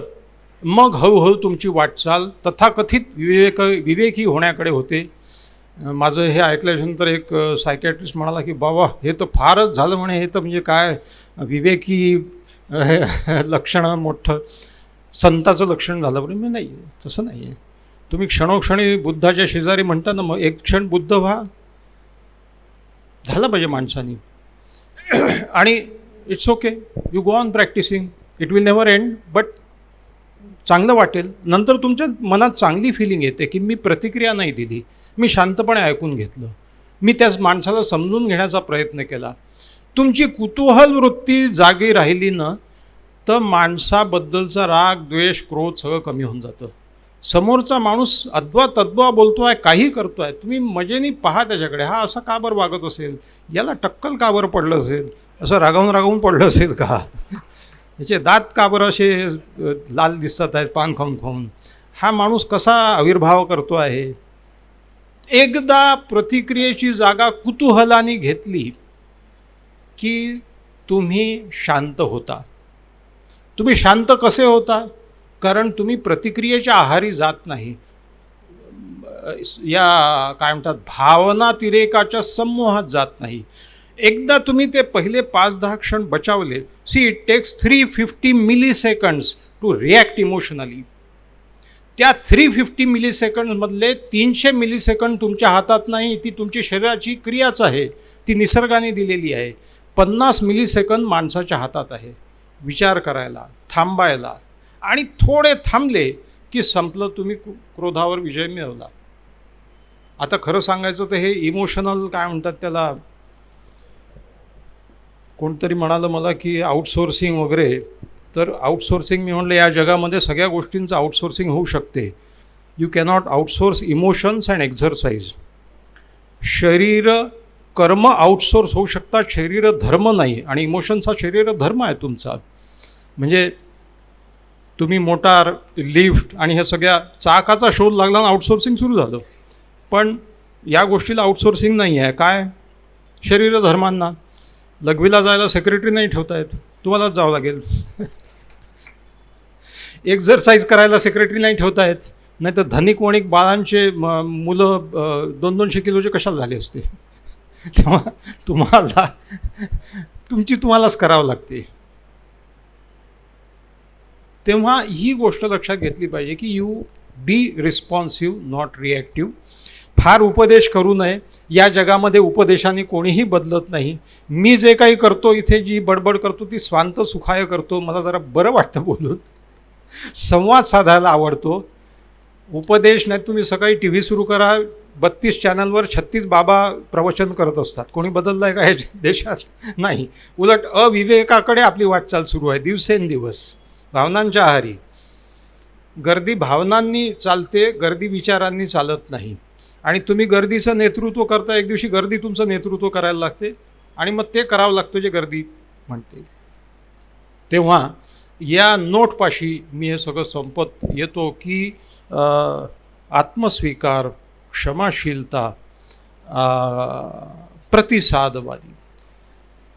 मग हळूहळू तुमची वाटचाल तथाकथित विवेकी होण्याकडे होते. माझं हे ऐकल्यानंतर एक सायकॅट्रिस्ट म्हणाला की बाबा हे तर फारच झालं म्हणे, हे तर म्हणजे काय विवेकी लक्षण, मोठं संताचं लक्षण झालं. पण मी नाही, तसं नाही आहे. तुम्ही क्षणोक्षणी बुद्धाच्या शेजारी म्हणता ना, मग एक क्षण बुद्ध व्हा, झालं पाहिजे माणसानी. आणि it's okay, you go on practising, it will never end, but चांगलं वाटेल. नंतर तुमच्या मनात चांगली फिलिंग येते की मी प्रतिक्रिया नाही दिली, मी शांतपणे ऐकून घेतलं, मी त्याच माणसाला समजून घेण्याचा प्रयत्न केला. तुमची कुतूहल वृत्ती जागी राहिली ना, तर माणसाबद्दलचा राग, द्वेष, क्रोध सगळं कमी होऊन जातं. समोरचा माणूस अद्वा तद्वा बोलतो आहे, काही करतो आहे, तुम्ही मजेने पहा त्याच्याकडे. हा असा का बरं वागत असेल, याला टक्कल का बरं पडलं असेल, असं रागावून पडलं असेल का, याचे दात का बरं असे लाल दिसतात आहेत पान खाऊन खाऊन, हा माणूस कसा आविर्भाव करतो आहे. एकदा प्रतिक्रियेची जागा कुतूहलाने घेतली की तुम्ही शांत होता. तुम्ही शांत कसे होता? कारण तुम्ही प्रतिक्रियेच्या आहारी जात नाही, या काय म्हणतात भावनातिरेकाच्या समूहात जात नाही. एकदा तुम्ही ते पहिले 5-10 क्षण बचावले, see it takes 350 milliseconds to react emotionally. त्या 350 मिलीसेकंड्समधले 300 मिलीसेकंड तुमच्या हातात नाही, ती तुमची शरीराची क्रियाच आहे, ती निसर्गाने दिलेली आहे. 50 मिलीसेकंड माणसाच्या हातात आहे विचार करायला, थांबायला, आणि थोडे थांबले की संपलं, तुम्ही क्रोधावर विजय मिळवला. आता खरं सांगायचं तर हे इमोशनल काय म्हणतात त्याला, कोणतरी म्हणालं मला की आउटसोर्सिंग वगैरे, तर आउटसोर्सिंग मी म्हणलं या जगामध्ये सगळ्या गोष्टींचं आउटसोर्सिंग होऊ शकते. You cannot outsource emotions and exercise. शरीर कर्म आउटसोर्स होऊ शकतात, शरीर धर्म नाही. आणि इमोशन्स हा शरीर धर्म आहे तुमचा. म्हणजे तुम्ही मोटार, लिफ्ट आणि ह्या सगळ्या चाकाचा शोध लागला ना, आउटसोर्सिंग सुरू झालं. पण या गोष्टीला आउटसोर्सिंग नाही आहे. काय? शरीर धर्मांना. लघवीला जायला सेक्रेटरी नाही ठेवता येत, तुम्हालाच जावं लागेल. एक्झरसाईज करायला सेक्रेटरी नाही ठेवता येत, नाही तर धनिक वणिक बाळांचे मुलं 200-200 किलोचे कशाला झाले असते. तेव्हा तुम्हालाच करावं लागते. तेव्हा ही गोष्ट लक्षात घेतली पाहिजे की you be responsive, not reactive. फार उपदेश करू नये. या जगामध्ये उपदेशाने कोणीही बदलत नाही. मी जे काही करतो, इथे जी बडबड करतो ती स्वांत सुखाय करतो. मला जरा बरं वाटतं बोलून, संवाद साधायला आवडतो. उपदेश नाही. तुम्ही सकाळी टी व्ही सुरू करा, 32 चॅनलवर 36 बाबा प्रवचन करत असतात. कोणी बदललं आहे का हे देशात? नाही. उलट अविवेकाकडे आपली वाटचाल सुरू आहे दिवसेंदिवस, भावनांच्या आहारी. गर्दी भावनांनी चालते, गर्दी विचारांनी चालत नाही. आणि तुम्ही गर्दीचं नेतृत्व करता, एक दिवशी गर्दी तुमचं नेतृत्व करायला लागते आणि मग ते करावं लागतं जे गर्दी म्हणते. तेव्हा या नोटपाशी मी हे सगळं संपत येतो की आत्मस्वीकार, क्षमाशीलता, प्रतिसादवादी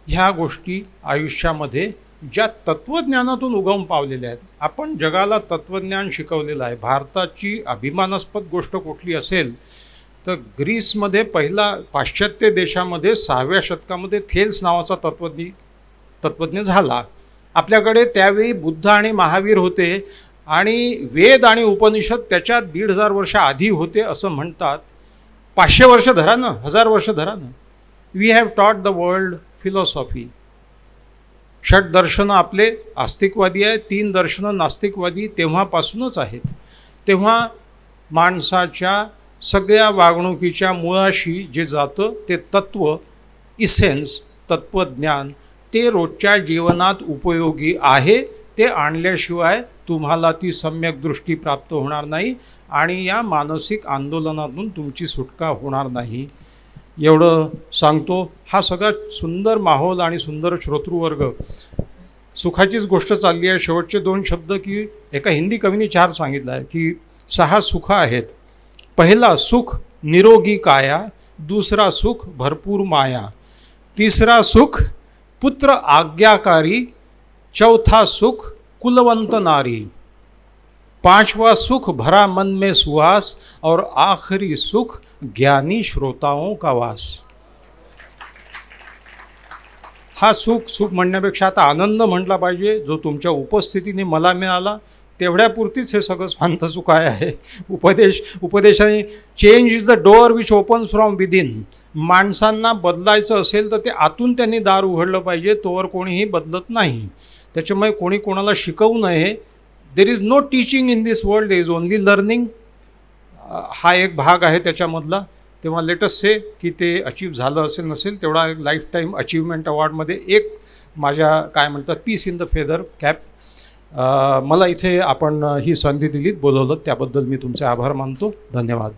ह्या गोष्टी आयुष्यामध्ये ज्या तत्त्वज्ञानातून उगम पावलेल्या आहेत. आपण जगाला तत्त्वज्ञान शिकवलेलं आहे. भारताची अभिमानास्पद गोष्ट कुठली असेल तर ग्रीसमध्ये पहिला, पाश्चात्य देशामध्ये 6व्या शतकामध्ये थेल्स नावाचा तत्त्वज्ञ झाला. आपल्याकडे त्यावेळी बुद्ध आणि महावीर होते आणि वेद आणि उपनिषद त्याच्यात 1500 वर्ष आधी होते असं म्हणतात. 500 वर्ष धरा ना, 1000 वर्ष धरा ना. वी हॅव टॉट द वर्ल्ड फिलॉसॉफी. 6 दर्शनं आपले आस्तिकवादी आहेत, 3 दर्शनं नास्तिकवादी तेव्हापासूनच आहेत. तेव्हा माणसाच्या सगळ्या वागणुकीच्या मुळाशी जे जातं ते तत्त्व, इसेन्स, तत्त्वज्ञान, ते रोजच्या जीवनात उपयोगी आहे. ते आणल्याशिवाय तुम्हाला ती सम्यक दृष्टी प्राप्त होणार नाही आणि या मानसिक आंदोलनातून तुमची सुटका होणार नाही. एवढं सांगतो. हा सगळा सुंदर माहोल आणि सुंदर श्रोतृवर्ग, सुखाचीच गोष्ट चालली आहे. शेवटचे 2 शब्द की एका हिंदी कवीने 4 सांगितलं आहे की 6 सुख आहेत. पहिला सुख निरोगी काया, दूसरा सुख भरपूर माया, तीसरा सुख पुत्र आज्ञाकारी, चौथा सुख कुलवंत नारी, 5वां सुख भरा मन में सुहास और आखिरी सुख ज्ञानी श्रोताओं का वास. हा सुख म्हणण्यापेक्षा आता आनंद म्हटला पाहिजे, जो तुमच्या उपस्थितीने मला मिळाला तेवढ्यापुरतीच हे सगळं स्वांतसुख आहे. उपदेशाने change is the door which opens from within. माणसांना बदलायचं असेल तर ते आतून त्यांनी दार उघडलं पाहिजे, तोवर कोणीही बदलत नाही. त्याच्यामुळे कोणी कोणाला शिकवू नये. There is no teaching in this world, there is only learning. हा एक भाग आहे त्याच्यामधला. तेव्हा लेटस से की ते अचीव झालं असेल नसेल, तेवढा लाईफ टाईम अचीवमेंट अवॉर्डमध्ये एक माझ्या काय म्हणतात piece in the feather cap. मला इथे आपण ही संधी दिलीत, बोलवलं, त्याबद्दल मी तुमचे आभार मानतो. धन्यवाद.